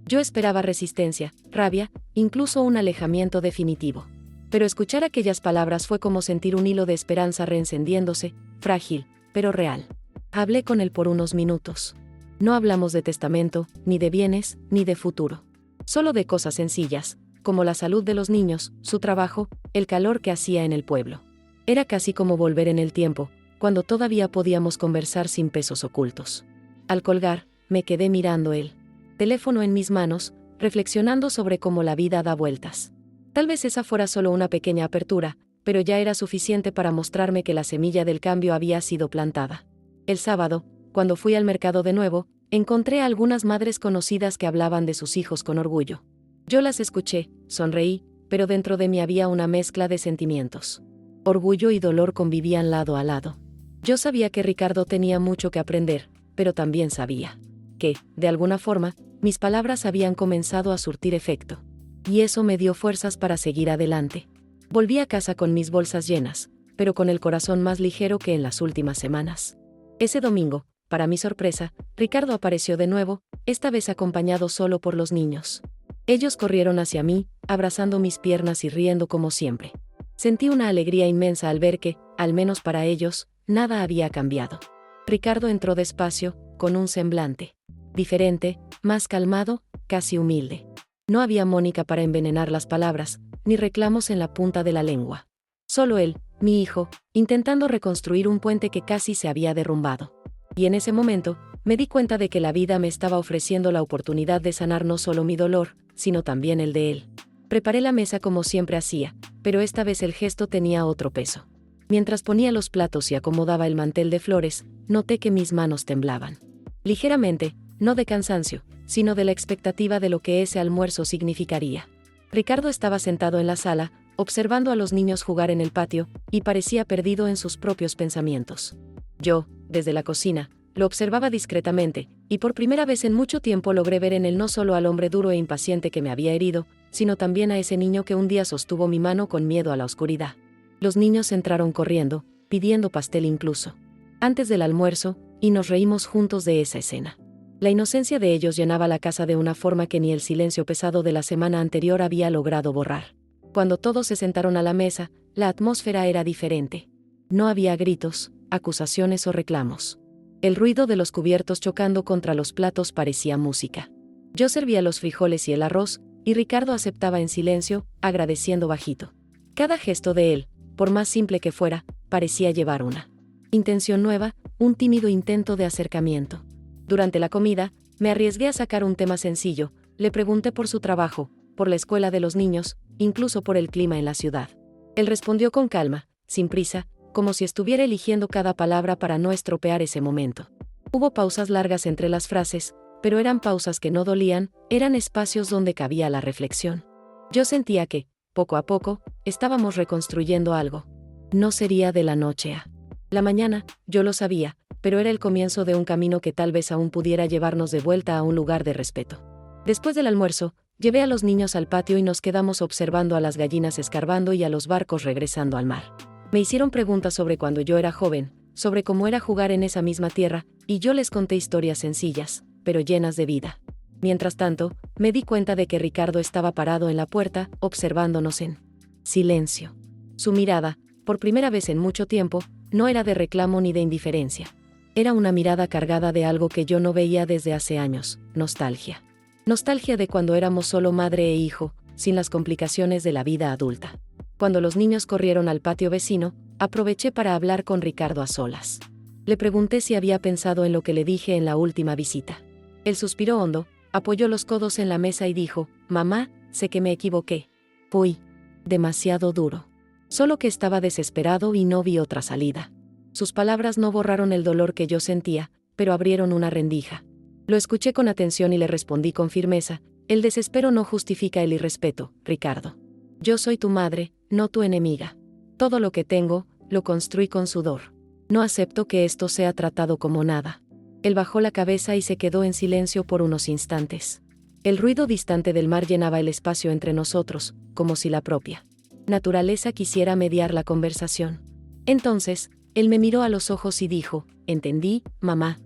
Yo esperaba resistencia, rabia, incluso un alejamiento definitivo. Pero escuchar aquellas palabras fue como sentir un hilo de esperanza reencendiéndose, frágil, pero real. Hablé con él por unos minutos. No hablamos de testamento, ni de bienes, ni de futuro. Solo de cosas sencillas, como la salud de los niños, su trabajo, el calor que hacía en el pueblo. Era casi como volver en el tiempo, cuando todavía podíamos conversar sin pesos ocultos. Al colgar, me quedé mirando el teléfono en mis manos, reflexionando sobre cómo la vida da vueltas. Tal vez esa fuera solo una pequeña apertura, pero ya era suficiente para mostrarme que la semilla del cambio había sido plantada. El sábado, cuando fui al mercado de nuevo, encontré a algunas madres conocidas que hablaban de sus hijos con orgullo. Yo las escuché, sonreí, pero dentro de mí había una mezcla de sentimientos. Orgullo y dolor convivían lado a lado. Yo sabía que Ricardo tenía mucho que aprender, pero también sabía que, de alguna forma, mis palabras habían comenzado a surtir efecto. Y eso me dio fuerzas para seguir adelante. Volví a casa con mis bolsas llenas, pero con el corazón más ligero que en las últimas semanas. Ese domingo, para mi sorpresa, Ricardo apareció de nuevo, esta vez acompañado solo por los niños. Ellos corrieron hacia mí, abrazando mis piernas y riendo como siempre. Sentí una alegría inmensa al ver que, al menos para ellos, nada había cambiado. Ricardo entró despacio, con un semblante diferente, más calmado, casi humilde. No había Mónica para envenenar las palabras, ni reclamos en la punta de la lengua. Solo él, mi hijo, intentando reconstruir un puente que casi se había derrumbado. Y en ese momento, me di cuenta de que la vida me estaba ofreciendo la oportunidad de sanar no solo mi dolor, sino también el de él. Preparé la mesa como siempre hacía, pero esta vez el gesto tenía otro peso. Mientras ponía los platos y acomodaba el mantel de flores, noté que mis manos temblaban. Ligeramente, no de cansancio, sino de la expectativa de lo que ese almuerzo significaría. Ricardo estaba sentado en la sala, observando a los niños jugar en el patio, y parecía perdido en sus propios pensamientos. Yo, desde la cocina, lo observaba discretamente, y por primera vez en mucho tiempo logré ver en él no solo al hombre duro e impaciente que me había herido, sino también a ese niño que un día sostuvo mi mano con miedo a la oscuridad. Los niños entraron corriendo, pidiendo pastel incluso, antes del almuerzo, y nos reímos juntos de esa escena. La inocencia de ellos llenaba la casa de una forma que ni el silencio pesado de la semana anterior había logrado borrar. Cuando todos se sentaron a la mesa, la atmósfera era diferente. No había gritos, acusaciones o reclamos. El ruido de los cubiertos chocando contra los platos parecía música. Yo servía los frijoles y el arroz, y Ricardo aceptaba en silencio, agradeciendo bajito. Cada gesto de él, por más simple que fuera, parecía llevar una intención nueva, un tímido intento de acercamiento. Durante la comida, me arriesgué a sacar un tema sencillo, le pregunté por su trabajo, por la escuela de los niños, incluso por el clima en la ciudad. Él respondió con calma, sin prisa, como si estuviera eligiendo cada palabra para no estropear ese momento. Hubo pausas largas entre las frases, pero eran pausas que no dolían, eran espacios donde cabía la reflexión. Yo sentía que, poco a poco, estábamos reconstruyendo algo. No sería de la noche a la mañana, yo lo sabía, pero era el comienzo de un camino que tal vez aún pudiera llevarnos de vuelta a un lugar de respeto. Después del almuerzo, llevé a los niños al patio y nos quedamos observando a las gallinas escarbando y a los barcos regresando al mar. Me hicieron preguntas sobre cuando yo era joven, sobre cómo era jugar en esa misma tierra, y yo les conté historias sencillas, pero llenas de vida. Mientras tanto, me di cuenta de que Ricardo estaba parado en la puerta, observándonos en silencio. Su mirada, por primera vez en mucho tiempo, no era de reclamo ni de indiferencia. Era una mirada cargada de algo que yo no veía desde hace años, nostalgia. Nostalgia de cuando éramos solo madre e hijo, sin las complicaciones de la vida adulta. Cuando los niños corrieron al patio vecino, aproveché para hablar con Ricardo a solas. Le pregunté si había pensado en lo que le dije en la última visita. Él suspiró hondo, apoyó los codos en la mesa y dijo: «Mamá, sé que me equivoqué. Fui demasiado duro. Solo que estaba desesperado y no vi otra salida». Sus palabras no borraron el dolor que yo sentía, pero abrieron una rendija. Lo escuché con atención y le respondí con firmeza: «El desespero no justifica el irrespeto, Ricardo. Yo soy tu madre, no tu enemiga. Todo lo que tengo, lo construí con sudor. No acepto que esto sea tratado como nada». Él bajó la cabeza y se quedó en silencio por unos instantes. El ruido distante del mar llenaba el espacio entre nosotros, como si la propia naturaleza quisiera mediar la conversación. Entonces, él me miró a los ojos y dijo: «Entendí, mamá.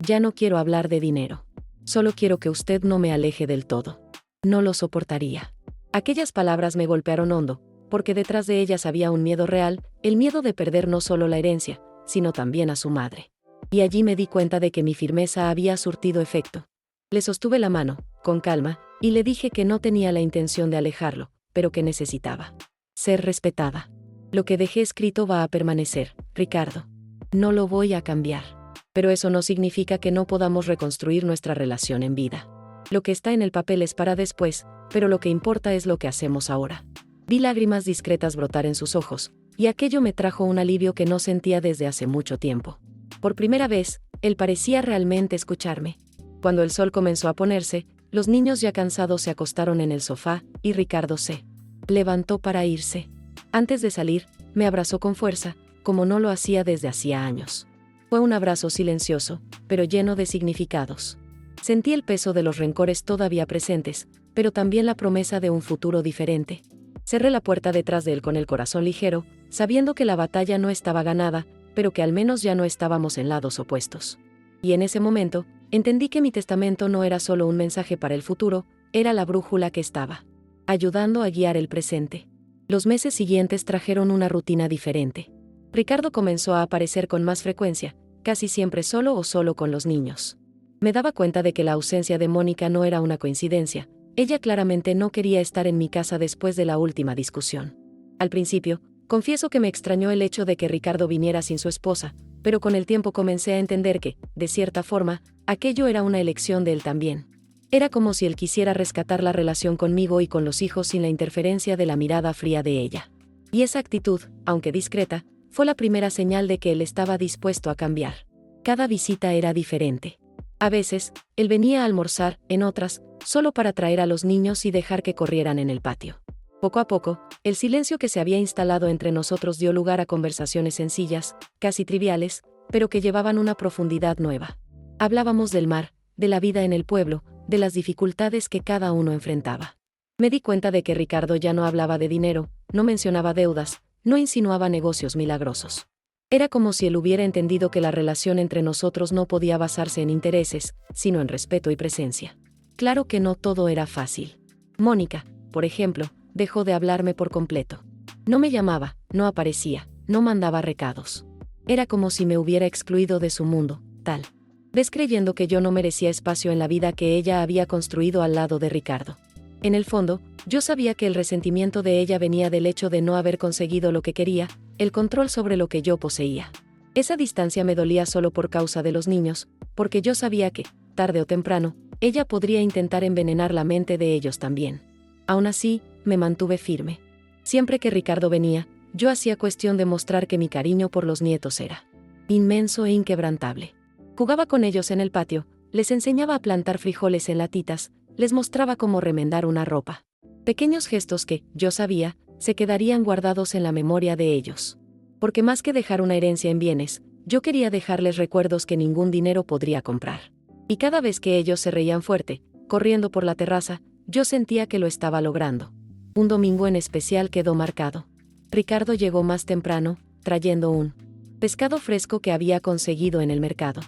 Ya no quiero hablar de dinero. Solo quiero que usted no me aleje del todo. No lo soportaría». Aquellas palabras me golpearon hondo, porque detrás de ellas había un miedo real, el miedo de perder no solo la herencia, sino también a su madre. Y allí me di cuenta de que mi firmeza había surtido efecto. Le sostuve la mano, con calma, y le dije que no tenía la intención de alejarlo, pero que necesitaba ser respetada. «Lo que dejé escrito va a permanecer, Ricardo. No lo voy a cambiar. Pero eso no significa que no podamos reconstruir nuestra relación en vida. Lo que está en el papel es para después, pero lo que importa es lo que hacemos ahora». Vi lágrimas discretas brotar en sus ojos, y aquello me trajo un alivio que no sentía desde hace mucho tiempo. Por primera vez, él parecía realmente escucharme. Cuando el sol comenzó a ponerse, los niños ya cansados se acostaron en el sofá, y Ricardo se levantó para irse. Antes de salir, me abrazó con fuerza, como no lo hacía desde hacía años. Fue un abrazo silencioso, pero lleno de significados. Sentí el peso de los rencores todavía presentes, pero también la promesa de un futuro diferente. Cerré la puerta detrás de él con el corazón ligero, sabiendo que la batalla no estaba ganada, pero que al menos ya no estábamos en lados opuestos. Y en ese momento, entendí que mi testamento no era solo un mensaje para el futuro, era la brújula que estaba ayudando a guiar el presente. Los meses siguientes trajeron una rutina diferente. Ricardo comenzó a aparecer con más frecuencia, casi siempre solo o solo con los niños. Me daba cuenta de que la ausencia de Mónica no era una coincidencia. Ella claramente no quería estar en mi casa después de la última discusión. Al principio, confieso que me extrañó el hecho de que Ricardo viniera sin su esposa, pero con el tiempo comencé a entender que, de cierta forma, aquello era una elección de él también. Era como si él quisiera rescatar la relación conmigo y con los hijos sin la interferencia de la mirada fría de ella. Y esa actitud, aunque discreta, fue la primera señal de que él estaba dispuesto a cambiar. Cada visita era diferente. A veces, él venía a almorzar, en otras, solo para traer a los niños y dejar que corrieran en el patio. Poco a poco, el silencio que se había instalado entre nosotros dio lugar a conversaciones sencillas, casi triviales, pero que llevaban una profundidad nueva. Hablábamos del mar, de la vida en el pueblo, de las dificultades que cada uno enfrentaba. Me di cuenta de que Ricardo ya no hablaba de dinero, no mencionaba deudas, no insinuaba negocios milagrosos. Era como si él hubiera entendido que la relación entre nosotros no podía basarse en intereses, sino en respeto y presencia. Claro que no todo era fácil. Mónica, por ejemplo, dejó de hablarme por completo. No me llamaba, no aparecía, no mandaba recados. Era como si me hubiera excluido de su mundo, tal vez creyendo que yo no merecía espacio en la vida que ella había construido al lado de Ricardo. En el fondo, yo sabía que el resentimiento de ella venía del hecho de no haber conseguido lo que quería, el control sobre lo que yo poseía. Esa distancia me dolía solo por causa de los niños, porque yo sabía que, tarde o temprano, ella podría intentar envenenar la mente de ellos también. Aún así, me mantuve firme. Siempre que Ricardo venía, yo hacía cuestión de mostrar que mi cariño por los nietos era inmenso e inquebrantable. Jugaba con ellos en el patio, les enseñaba a plantar frijoles en latitas, les mostraba cómo remendar una ropa. Pequeños gestos que, yo sabía, se quedarían guardados en la memoria de ellos. Porque más que dejar una herencia en bienes, yo quería dejarles recuerdos que ningún dinero podría comprar. Y cada vez que ellos se reían fuerte, corriendo por la terraza, yo sentía que lo estaba logrando. Un domingo en especial quedó marcado. Ricardo llegó más temprano, trayendo un pescado fresco que había conseguido en el mercado.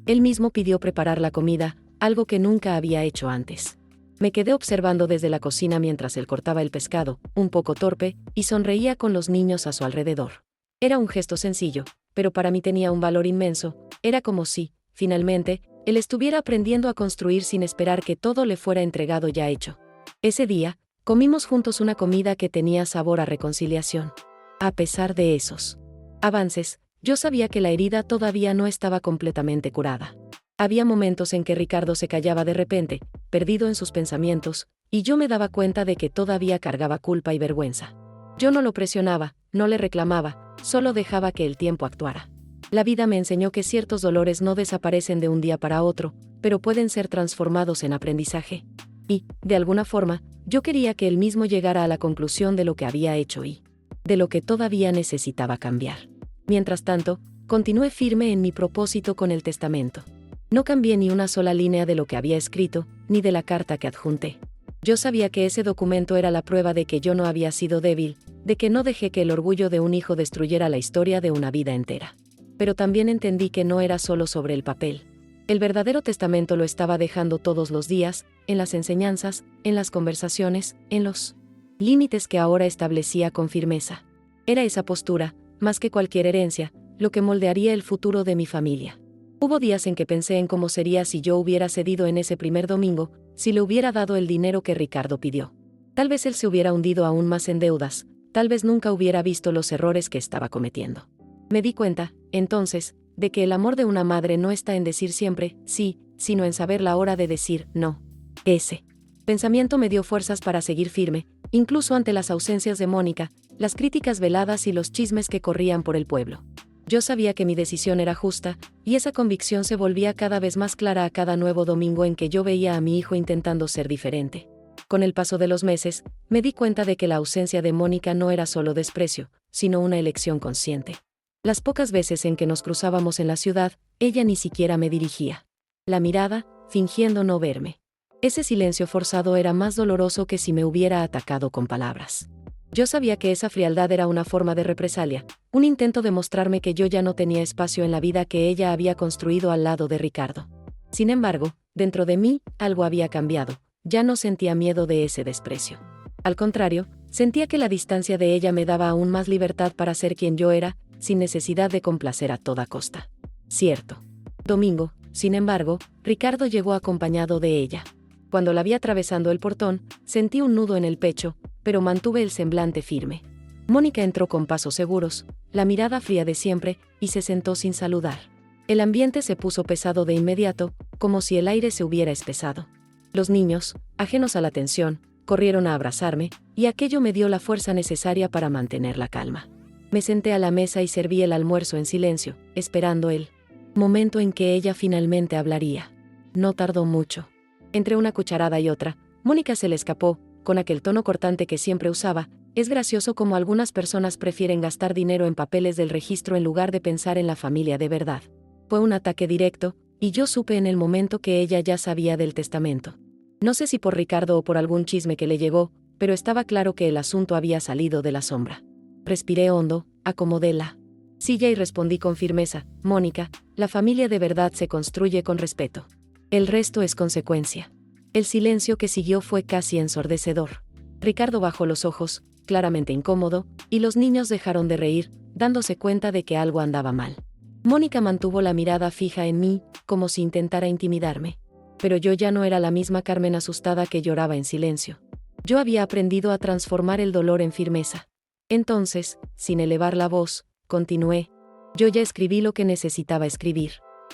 Él mismo pidió preparar la comida, algo que nunca había hecho antes. Me quedé observando desde la cocina mientras él cortaba el pescado, un poco torpe, y sonreía con los niños a su alrededor. Era un gesto sencillo, pero para mí tenía un valor inmenso. Era como si, finalmente, él estuviera aprendiendo a construir sin esperar que todo le fuera entregado ya hecho. Ese día, comimos juntos una comida que tenía sabor a reconciliación. A pesar de esos avances, yo sabía que la herida todavía no estaba completamente curada. Había momentos en que Ricardo se callaba de repente, perdido en sus pensamientos, y yo me daba cuenta de que todavía cargaba culpa y vergüenza. Yo no lo presionaba, no le reclamaba, solo dejaba que el tiempo actuara. La vida me enseñó que ciertos dolores no desaparecen de un día para otro, pero pueden ser transformados en aprendizaje. Y, de alguna forma, yo quería que él mismo llegara a la conclusión de lo que había hecho y de lo que todavía necesitaba cambiar. Mientras tanto, continué firme en mi propósito con el testamento. No cambié ni una sola línea de lo que había escrito, ni de la carta que adjunté. Yo sabía que ese documento era la prueba de que yo no había sido débil, de que no dejé que el orgullo de un hijo destruyera la historia de una vida entera. Pero también entendí que no era solo sobre el papel. El verdadero testamento lo estaba dejando todos los días, en las enseñanzas, en las conversaciones, en los límites que ahora establecía con firmeza. Era esa postura, más que cualquier herencia, lo que moldearía el futuro de mi familia. Hubo días en que pensé en cómo sería si yo hubiera cedido en ese primer domingo, si le hubiera dado el dinero que Ricardo pidió. Tal vez él se hubiera hundido aún más en deudas, tal vez nunca hubiera visto los errores que estaba cometiendo. Me di cuenta, entonces, de que el amor de una madre no está en decir siempre sí, sino en saber la hora de decir no. Ese pensamiento me dio fuerzas para seguir firme, incluso ante las ausencias de Mónica, las críticas veladas y los chismes que corrían por el pueblo. Yo sabía que mi decisión era justa, y esa convicción se volvía cada vez más clara a cada nuevo domingo en que yo veía a mi hijo intentando ser diferente. Con el paso de los meses, me di cuenta de que la ausencia de Mónica no era solo desprecio, sino una elección consciente. Las pocas veces en que nos cruzábamos en la ciudad, ella ni siquiera me dirigía la mirada, fingiendo no verme. Ese silencio forzado era más doloroso que si me hubiera atacado con palabras. Yo sabía que esa frialdad era una forma de represalia, un intento de mostrarme que yo ya no tenía espacio en la vida que ella había construido al lado de Ricardo. Sin embargo, dentro de mí, algo había cambiado. Ya no sentía miedo de ese desprecio. Al contrario, sentía que la distancia de ella me daba aún más libertad para ser quien yo era, sin necesidad de complacer a toda costa. Cierto domingo, sin embargo, Ricardo llegó acompañado de ella. Cuando la vi atravesando el portón, sentí un nudo en el pecho, pero mantuve el semblante firme. Mónica entró con pasos seguros, la mirada fría de siempre, y se sentó sin saludar. El ambiente se puso pesado de inmediato, como si el aire se hubiera espesado. Los niños, ajenos a la tensión, corrieron a abrazarme, y aquello me dio la fuerza necesaria para mantener la calma. Me senté a la mesa y serví el almuerzo en silencio, esperando el momento en que ella finalmente hablaría. No tardó mucho. Entre una cucharada y otra, Mónica se le escapó, con aquel tono cortante que siempre usaba: es gracioso como algunas personas prefieren gastar dinero en papeles del registro en lugar de pensar en la familia de verdad. Fue un ataque directo, y yo supe en el momento que ella ya sabía del testamento. No sé si por Ricardo o por algún chisme que le llegó, pero estaba claro que el asunto había salido de la sombra. Respiré hondo, acomodé la silla y respondí con firmeza: Mónica, la familia de verdad se construye con respeto. El resto es consecuencia. El silencio que siguió fue casi ensordecedor. Ricardo bajó los ojos, claramente incómodo, y los niños dejaron de reír, dándose cuenta de que algo andaba mal. Mónica mantuvo la mirada fija en mí, como si intentara intimidarme. Pero yo ya no era la misma Carmen asustada que lloraba en silencio. Yo había aprendido a transformar el dolor en firmeza. Entonces, sin elevar la voz, continué. Yo ya escribí lo que necesitaba escribir.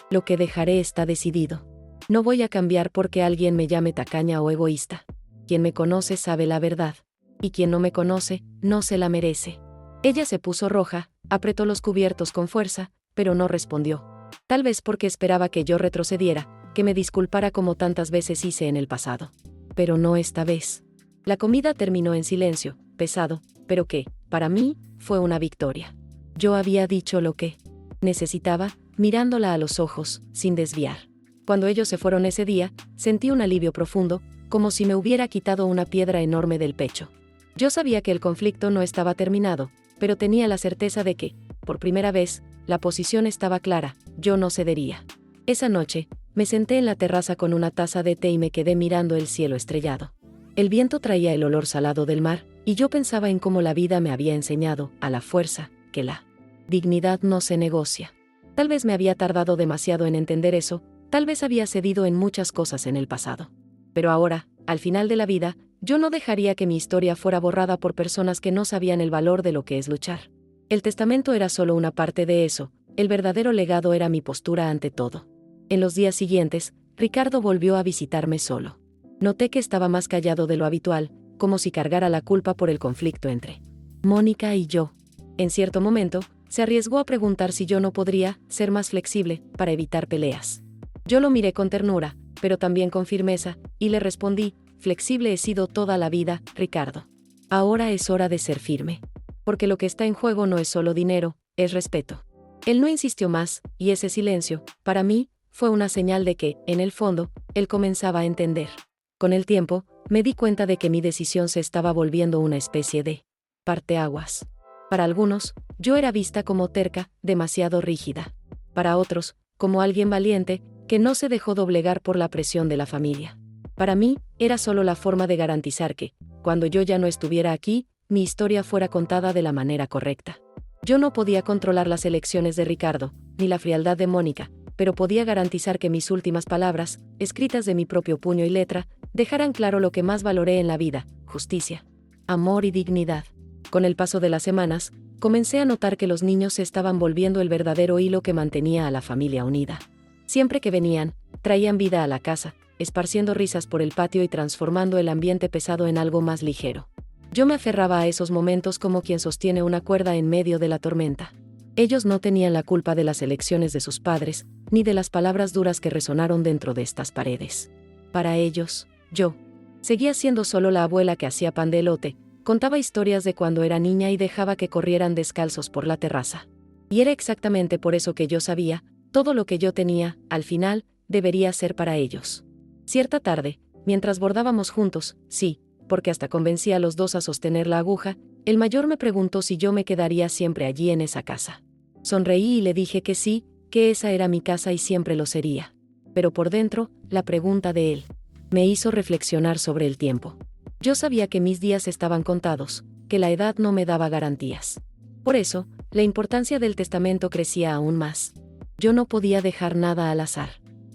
Lo que dejaré está decidido. No voy a cambiar porque alguien me llame tacaña o egoísta. Quien me conoce sabe la verdad. Y quien no me conoce, no se la merece. Ella se puso roja, apretó los cubiertos con fuerza, pero no respondió. Tal vez porque esperaba que yo retrocediera, que me disculpara como tantas veces hice en el pasado. Pero no esta vez. La comida terminó en silencio, pesado, pero que, para mí, fue una victoria. Yo había dicho lo que necesitaba, mirándola a los ojos, sin desviar. Cuando ellos se fueron ese día, sentí un alivio profundo, como si me hubiera quitado una piedra enorme del pecho. Yo sabía que el conflicto no estaba terminado, pero tenía la certeza de que, por primera vez, la posición estaba clara, yo no cedería. Esa noche, me senté en la terraza con una taza de té y me quedé mirando el cielo estrellado. El viento traía el olor salado del mar, y yo pensaba en cómo la vida me había enseñado, a la fuerza, que la dignidad no se negocia. Tal vez me había tardado demasiado en entender eso, tal vez había cedido en muchas cosas en el pasado. Pero ahora, al final de la vida, yo no dejaría que mi historia fuera borrada por personas que no sabían el valor de lo que es luchar. El testamento era solo una parte de eso, el verdadero legado era mi postura ante todo. En los días siguientes, Ricardo volvió a visitarme solo. Noté que estaba más callado de lo habitual, como si cargara la culpa por el conflicto entre Mónica y yo. En cierto momento, se arriesgó a preguntar si yo no podría ser más flexible para evitar peleas. Yo lo miré con ternura, pero también con firmeza, y le respondí, flexible he sido toda la vida, Ricardo. Ahora es hora de ser firme. Porque lo que está en juego no es solo dinero, es respeto. Él no insistió más, y ese silencio, para mí, fue una señal de que, en el fondo, él comenzaba a entender. Con el tiempo, me di cuenta de que mi decisión se estaba volviendo una especie de parteaguas. Para algunos, yo era vista como terca, demasiado rígida. Para otros, como alguien valiente, que no se dejó doblegar por la presión de la familia. Para mí, era solo la forma de garantizar que, cuando yo ya no estuviera aquí, mi historia fuera contada de la manera correcta. Yo no podía controlar las elecciones de Ricardo, ni la frialdad de Mónica, pero podía garantizar que mis últimas palabras, escritas de mi propio puño y letra, dejaran claro lo que más valoré en la vida: justicia, amor y dignidad. Con el paso de las semanas, comencé a notar que los niños se estaban volviendo el verdadero hilo que mantenía a la familia unida. Siempre que venían, traían vida a la casa, esparciendo risas por el patio y transformando el ambiente pesado en algo más ligero. Yo me aferraba a esos momentos como quien sostiene una cuerda en medio de la tormenta. Ellos no tenían la culpa de las elecciones de sus padres, ni de las palabras duras que resonaron dentro de estas paredes. Para ellos, yo seguía siendo solo la abuela que hacía pan de elote, contaba historias de cuando era niña y dejaba que corrieran descalzos por la terraza. Y era exactamente por eso que yo sabía, todo lo que yo tenía, al final, debería ser para ellos. Cierta tarde, mientras bordábamos juntos, sí, porque hasta convencí a los dos a sostener la aguja, el mayor me preguntó si yo me quedaría siempre allí en esa casa. Sonreí y le dije que sí, que esa era mi casa y siempre lo sería. Pero por dentro, la pregunta de él me hizo reflexionar sobre el tiempo. Yo sabía que mis días estaban contados, que la edad no me daba garantías. Por eso, la importancia del testamento crecía aún más. Yo no podía dejar nada al azar.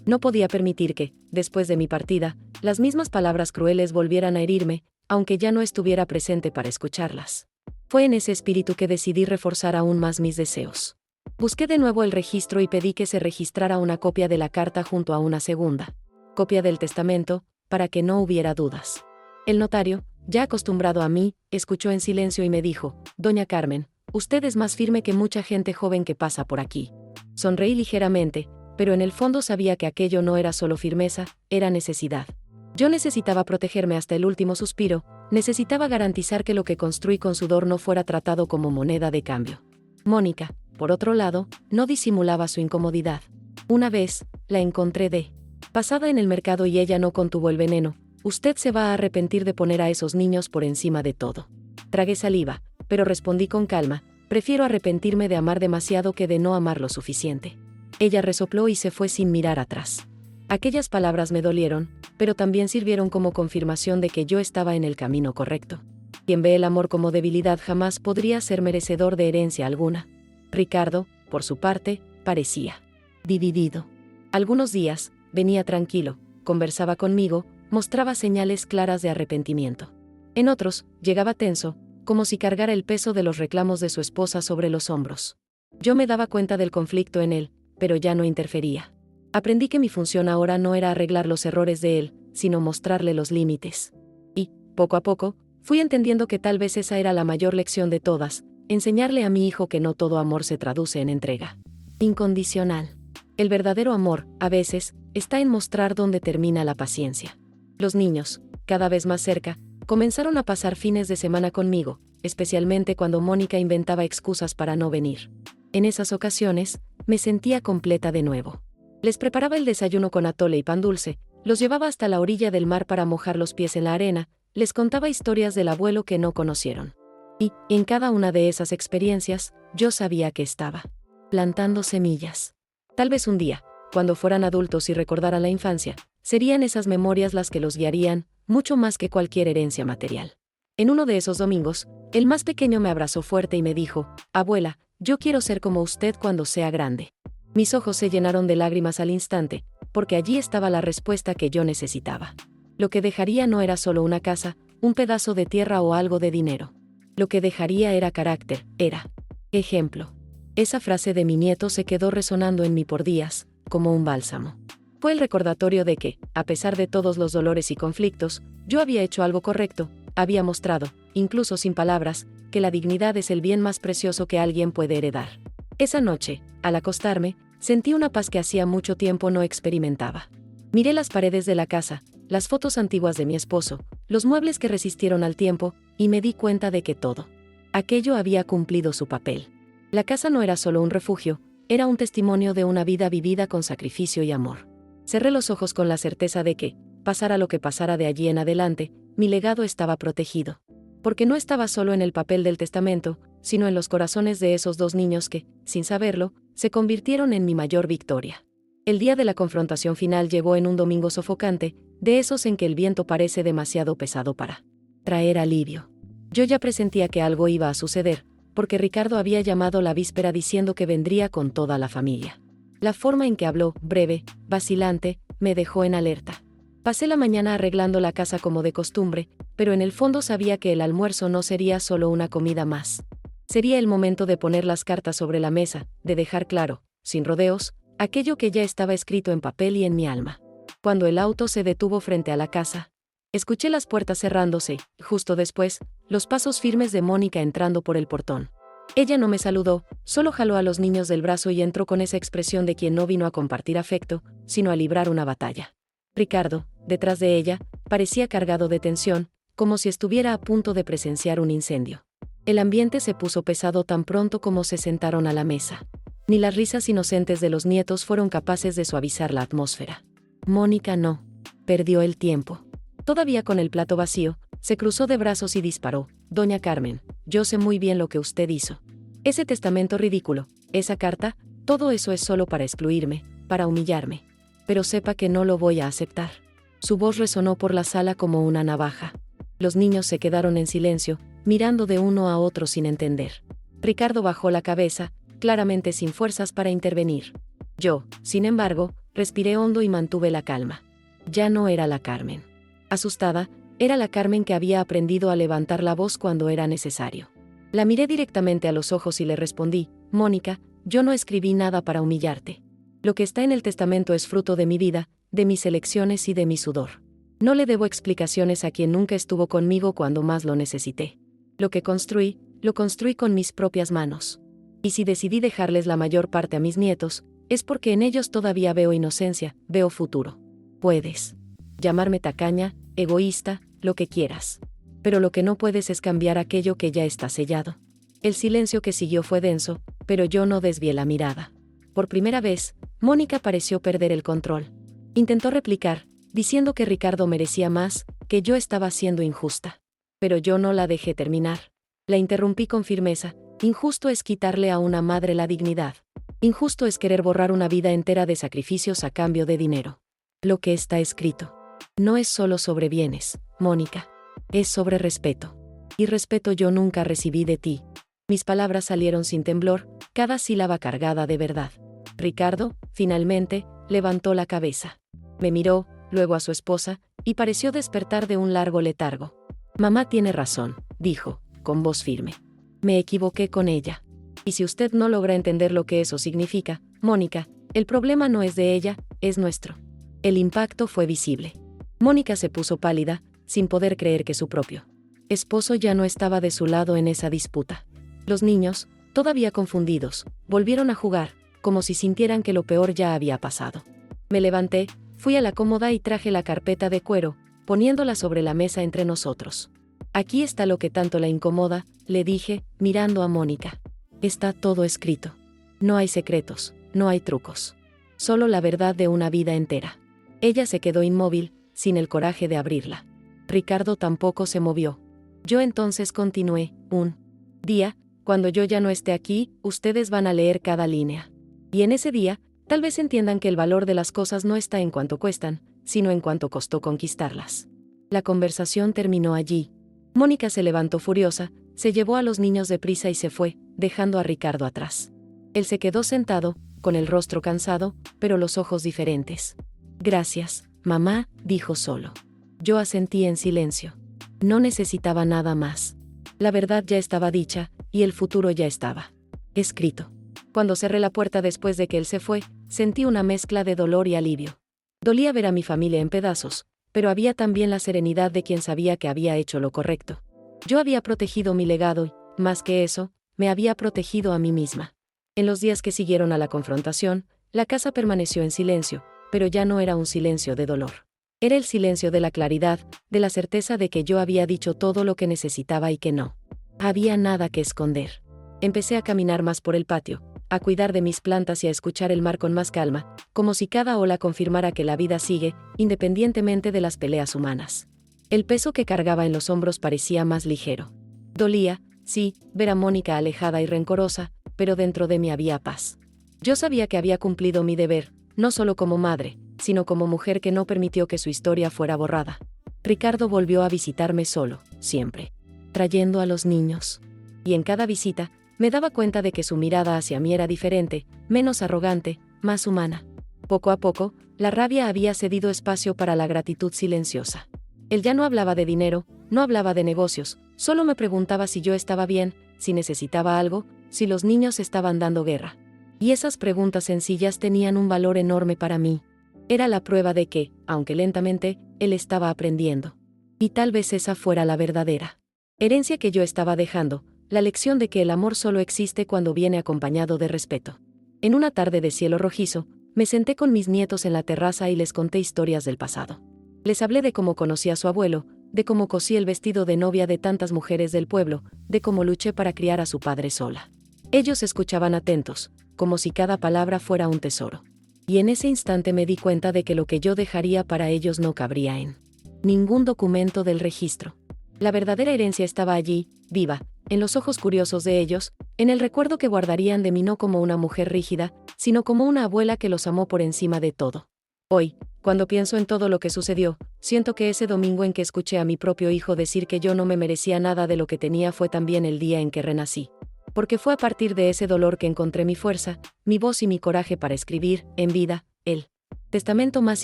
No podía permitir que, después de mi partida, las mismas palabras crueles volvieran a herirme, aunque ya no estuviera presente para escucharlas. Fue en ese espíritu que decidí reforzar aún más mis deseos. Busqué de nuevo el registro y pedí que se registrara una copia de la carta junto a una segunda copia del testamento, para que no hubiera dudas. El notario, ya acostumbrado a mí, escuchó en silencio y me dijo: «Doña Carmen, usted es más firme que mucha gente joven que pasa por aquí». Sonreí ligeramente, pero en el fondo sabía que aquello no era solo firmeza, era necesidad. Yo necesitaba protegerme hasta el último suspiro, necesitaba garantizar que lo que construí con sudor no fuera tratado como moneda de cambio. Mónica, por otro lado, no disimulaba su incomodidad. Una vez, la encontré pasada en el mercado y ella no contuvo el veneno. «Usted se va a arrepentir de poner a esos niños por encima de todo». Tragué saliva, pero respondí con calma: «Prefiero arrepentirme de amar demasiado que de no amar lo suficiente». Ella resopló y se fue sin mirar atrás. Aquellas palabras me dolieron, pero también sirvieron como confirmación de que yo estaba en el camino correcto. Quien ve el amor como debilidad jamás podría ser merecedor de herencia alguna. Ricardo, por su parte, parecía dividido. Algunos días, venía tranquilo, conversaba conmigo, mostraba señales claras de arrepentimiento. En otros, llegaba tenso, como si cargara el peso de los reclamos de su esposa sobre los hombros. Yo me daba cuenta del conflicto en él, pero ya no interfería. Aprendí que mi función ahora no era arreglar los errores de él, sino mostrarle los límites. Y, poco a poco, fui entendiendo que tal vez esa era la mayor lección de todas, enseñarle a mi hijo que no todo amor se traduce en entrega incondicional. El verdadero amor, a veces, está en mostrar dónde termina la paciencia. Los niños, cada vez más cerca, comenzaron a pasar fines de semana conmigo, especialmente cuando Mónica inventaba excusas para no venir. En esas ocasiones, me sentía completa de nuevo. Les preparaba el desayuno con atole y pan dulce, los llevaba hasta la orilla del mar para mojar los pies en la arena, les contaba historias del abuelo que no conocieron. Y, en cada una de esas experiencias, yo sabía que estaba plantando semillas. Tal vez un día, cuando fueran adultos y recordaran la infancia, serían esas memorias las que los guiarían, mucho más que cualquier herencia material. En uno de esos domingos, el más pequeño me abrazó fuerte y me dijo: «Abuela, yo quiero ser como usted cuando sea grande». Mis ojos se llenaron de lágrimas al instante, porque allí estaba la respuesta que yo necesitaba. Lo que dejaría no era solo una casa, un pedazo de tierra o algo de dinero. Lo que dejaría era carácter, era ejemplo. Esa frase de mi nieto se quedó resonando en mí por días, como un bálsamo. Fue el recordatorio de que, a pesar de todos los dolores y conflictos, yo había hecho algo correcto, había mostrado, incluso sin palabras, que la dignidad es el bien más precioso que alguien puede heredar. Esa noche, al acostarme, sentí una paz que hacía mucho tiempo no experimentaba. Miré las paredes de la casa, las fotos antiguas de mi esposo, los muebles que resistieron al tiempo, y me di cuenta de que todo aquello había cumplido su papel. La casa no era solo un refugio, era un testimonio de una vida vivida con sacrificio y amor. Cerré los ojos con la certeza de que, pasara lo que pasara de allí en adelante, mi legado estaba protegido. Porque no estaba solo en el papel del testamento, sino en los corazones de esos dos niños que, sin saberlo, se convirtieron en mi mayor victoria. El día de la confrontación final llegó en un domingo sofocante, de esos en que el viento parece demasiado pesado para traer alivio. Yo ya presentía que algo iba a suceder, porque Ricardo había llamado la víspera diciendo que vendría con toda la familia. La forma en que habló, breve, vacilante, me dejó en alerta. Pasé la mañana arreglando la casa como de costumbre, pero en el fondo sabía que el almuerzo no sería solo una comida más. Sería el momento de poner las cartas sobre la mesa, de dejar claro, sin rodeos, aquello que ya estaba escrito en papel y en mi alma. Cuando el auto se detuvo frente a la casa, escuché las puertas cerrándose, y justo después, los pasos firmes de Mónica entrando por el portón. Ella no me saludó, solo jaló a los niños del brazo y entró con esa expresión de quien no vino a compartir afecto, sino a librar una batalla. Ricardo, detrás de ella, parecía cargado de tensión, como si estuviera a punto de presenciar un incendio. El ambiente se puso pesado tan pronto como se sentaron a la mesa. Ni las risas inocentes de los nietos fueron capaces de suavizar la atmósfera. Mónica no. Perdió el tiempo. Todavía con el plato vacío, se cruzó de brazos y disparó: «Doña Carmen, yo sé muy bien lo que usted hizo. Ese testamento ridículo, esa carta, todo eso es solo para excluirme, para humillarme. Pero sepa que no lo voy a aceptar». Su voz resonó por la sala como una navaja. Los niños se quedaron en silencio, mirando de uno a otro sin entender. Ricardo bajó la cabeza, claramente sin fuerzas para intervenir. Yo, sin embargo, respiré hondo y mantuve la calma. Ya no era la Carmen asustada, era la Carmen que había aprendido a levantar la voz cuando era necesario. La miré directamente a los ojos y le respondí: «Mónica, yo no escribí nada para humillarte. Lo que está en el testamento es fruto de mi vida, de mis elecciones y de mi sudor. No le debo explicaciones a quien nunca estuvo conmigo cuando más lo necesité. Lo que construí, lo construí con mis propias manos. Y si decidí dejarles la mayor parte a mis nietos, es porque en ellos todavía veo inocencia, veo futuro. Puedes llamarme tacaña, egoísta, lo que quieras. Pero lo que no puedes es cambiar aquello que ya está sellado». El silencio que siguió fue denso, pero yo no desvié la mirada. Por primera vez, Mónica pareció perder el control. Intentó replicar, diciendo que Ricardo merecía más, que yo estaba siendo injusta. Pero yo no la dejé terminar. La interrumpí con firmeza: «Injusto es quitarle a una madre la dignidad. Injusto es querer borrar una vida entera de sacrificios a cambio de dinero. Lo que está escrito no es solo sobre bienes, Mónica. Es sobre respeto. Y respeto yo nunca recibí de ti». Mis palabras salieron sin temblor, cada sílaba cargada de verdad. Ricardo, finalmente, levantó la cabeza. Me miró, luego a su esposa, y pareció despertar de un largo letargo. Mamá tiene razón, dijo, con voz firme. Me equivoqué con ella. Y si usted no logra entender lo que eso significa, Mónica, el problema no es de ella, es nuestro. El impacto fue visible. Mónica se puso pálida, sin poder creer que su propio esposo ya no estaba de su lado en esa disputa. Los niños, todavía confundidos, volvieron a jugar, como si sintieran que lo peor ya había pasado. Me levanté, fui a la cómoda y traje la carpeta de cuero, poniéndola sobre la mesa entre nosotros. Aquí está lo que tanto la incomoda, le dije, mirando a Mónica. Está todo escrito. No hay secretos, no hay trucos. Solo la verdad de una vida entera. Ella se quedó inmóvil, sin el coraje de abrirla. Ricardo tampoco se movió. Yo entonces continué, un día, cuando yo ya no esté aquí, ustedes van a leer cada línea. Y en ese día, tal vez entiendan que el valor de las cosas no está en cuánto cuestan, sino en cuánto costó conquistarlas. La conversación terminó allí. Mónica se levantó furiosa, se llevó a los niños deprisa y se fue, dejando a Ricardo atrás. Él se quedó sentado, con el rostro cansado, pero los ojos diferentes. Gracias, mamá, dijo solo. Yo asentí en silencio. No necesitaba nada más. La verdad ya estaba dicha, y el futuro ya estaba escrito. Cuando cerré la puerta después de que él se fue, sentí una mezcla de dolor y alivio. Dolía ver a mi familia en pedazos, pero había también la serenidad de quien sabía que había hecho lo correcto. Yo había protegido mi legado y, más que eso, me había protegido a mí misma. En los días que siguieron a la confrontación, la casa permaneció en silencio, pero ya no era un silencio de dolor. Era el silencio de la claridad, de la certeza de que yo había dicho todo lo que necesitaba y que no había nada que esconder. Empecé a caminar más por el patio, a cuidar de mis plantas y a escuchar el mar con más calma, como si cada ola confirmara que la vida sigue, independientemente de las peleas humanas. El peso que cargaba en los hombros parecía más ligero. Dolía, sí, ver a Mónica alejada y rencorosa, pero dentro de mí había paz. Yo sabía que había cumplido mi deber, no solo como madre, sino como mujer que no permitió que su historia fuera borrada. Ricardo volvió a visitarme solo, siempre, trayendo a los niños. Y en cada visita, me daba cuenta de que su mirada hacia mí era diferente, menos arrogante, más humana. Poco a poco, la rabia había cedido espacio para la gratitud silenciosa. Él ya no hablaba de dinero, no hablaba de negocios, solo me preguntaba si yo estaba bien, si necesitaba algo, si los niños estaban dando guerra. Y esas preguntas sencillas tenían un valor enorme para mí. Era la prueba de que, aunque lentamente, él estaba aprendiendo. Y tal vez esa fuera la verdadera herencia que yo estaba dejando, la lección de que el amor solo existe cuando viene acompañado de respeto. En una tarde de cielo rojizo, me senté con mis nietos en la terraza y les conté historias del pasado. Les hablé de cómo conocí a su abuelo, de cómo cosí el vestido de novia de tantas mujeres del pueblo, de cómo luché para criar a su padre sola. Ellos escuchaban atentos, como si cada palabra fuera un tesoro. Y en ese instante me di cuenta de que lo que yo dejaría para ellos no cabría en ningún documento del registro. La verdadera herencia estaba allí, viva, en los ojos curiosos de ellos, en el recuerdo que guardarían de mí no como una mujer rígida, sino como una abuela que los amó por encima de todo. Hoy, cuando pienso en todo lo que sucedió, siento que ese domingo en que escuché a mi propio hijo decir que yo no me merecía nada de lo que tenía fue también el día en que renací. Porque fue a partir de ese dolor que encontré mi fuerza, mi voz y mi coraje para escribir, en vida, el testamento más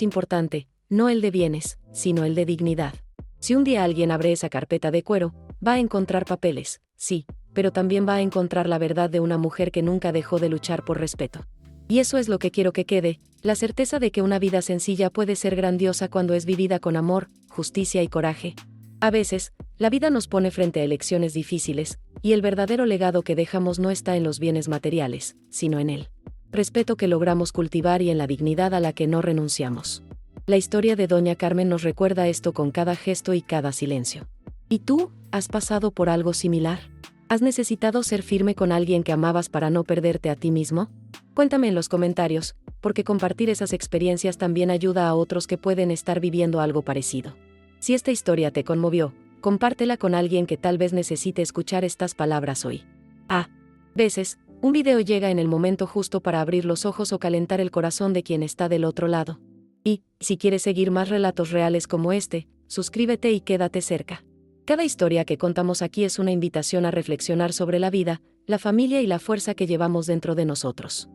importante, no el de bienes, sino el de dignidad. Si un día alguien abre esa carpeta de cuero, va a encontrar papeles, sí, pero también va a encontrar la verdad de una mujer que nunca dejó de luchar por respeto. Y eso es lo que quiero que quede, la certeza de que una vida sencilla puede ser grandiosa cuando es vivida con amor, justicia y coraje. A veces, la vida nos pone frente a elecciones difíciles, y el verdadero legado que dejamos no está en los bienes materiales, sino en el respeto que logramos cultivar y en la dignidad a la que no renunciamos. La historia de Doña Carmen nos recuerda esto con cada gesto y cada silencio. ¿Y tú, has pasado por algo similar? ¿Has necesitado ser firme con alguien que amabas para no perderte a ti mismo? Cuéntame en los comentarios, porque compartir esas experiencias también ayuda a otros que pueden estar viviendo algo parecido. Si esta historia te conmovió, compártela con alguien que tal vez necesite escuchar estas palabras hoy. A veces, un video llega en el momento justo para abrir los ojos o calentar el corazón de quien está del otro lado. Y, si quieres seguir más relatos reales como este, suscríbete y quédate cerca. Cada historia que contamos aquí es una invitación a reflexionar sobre la vida, la familia y la fuerza que llevamos dentro de nosotros.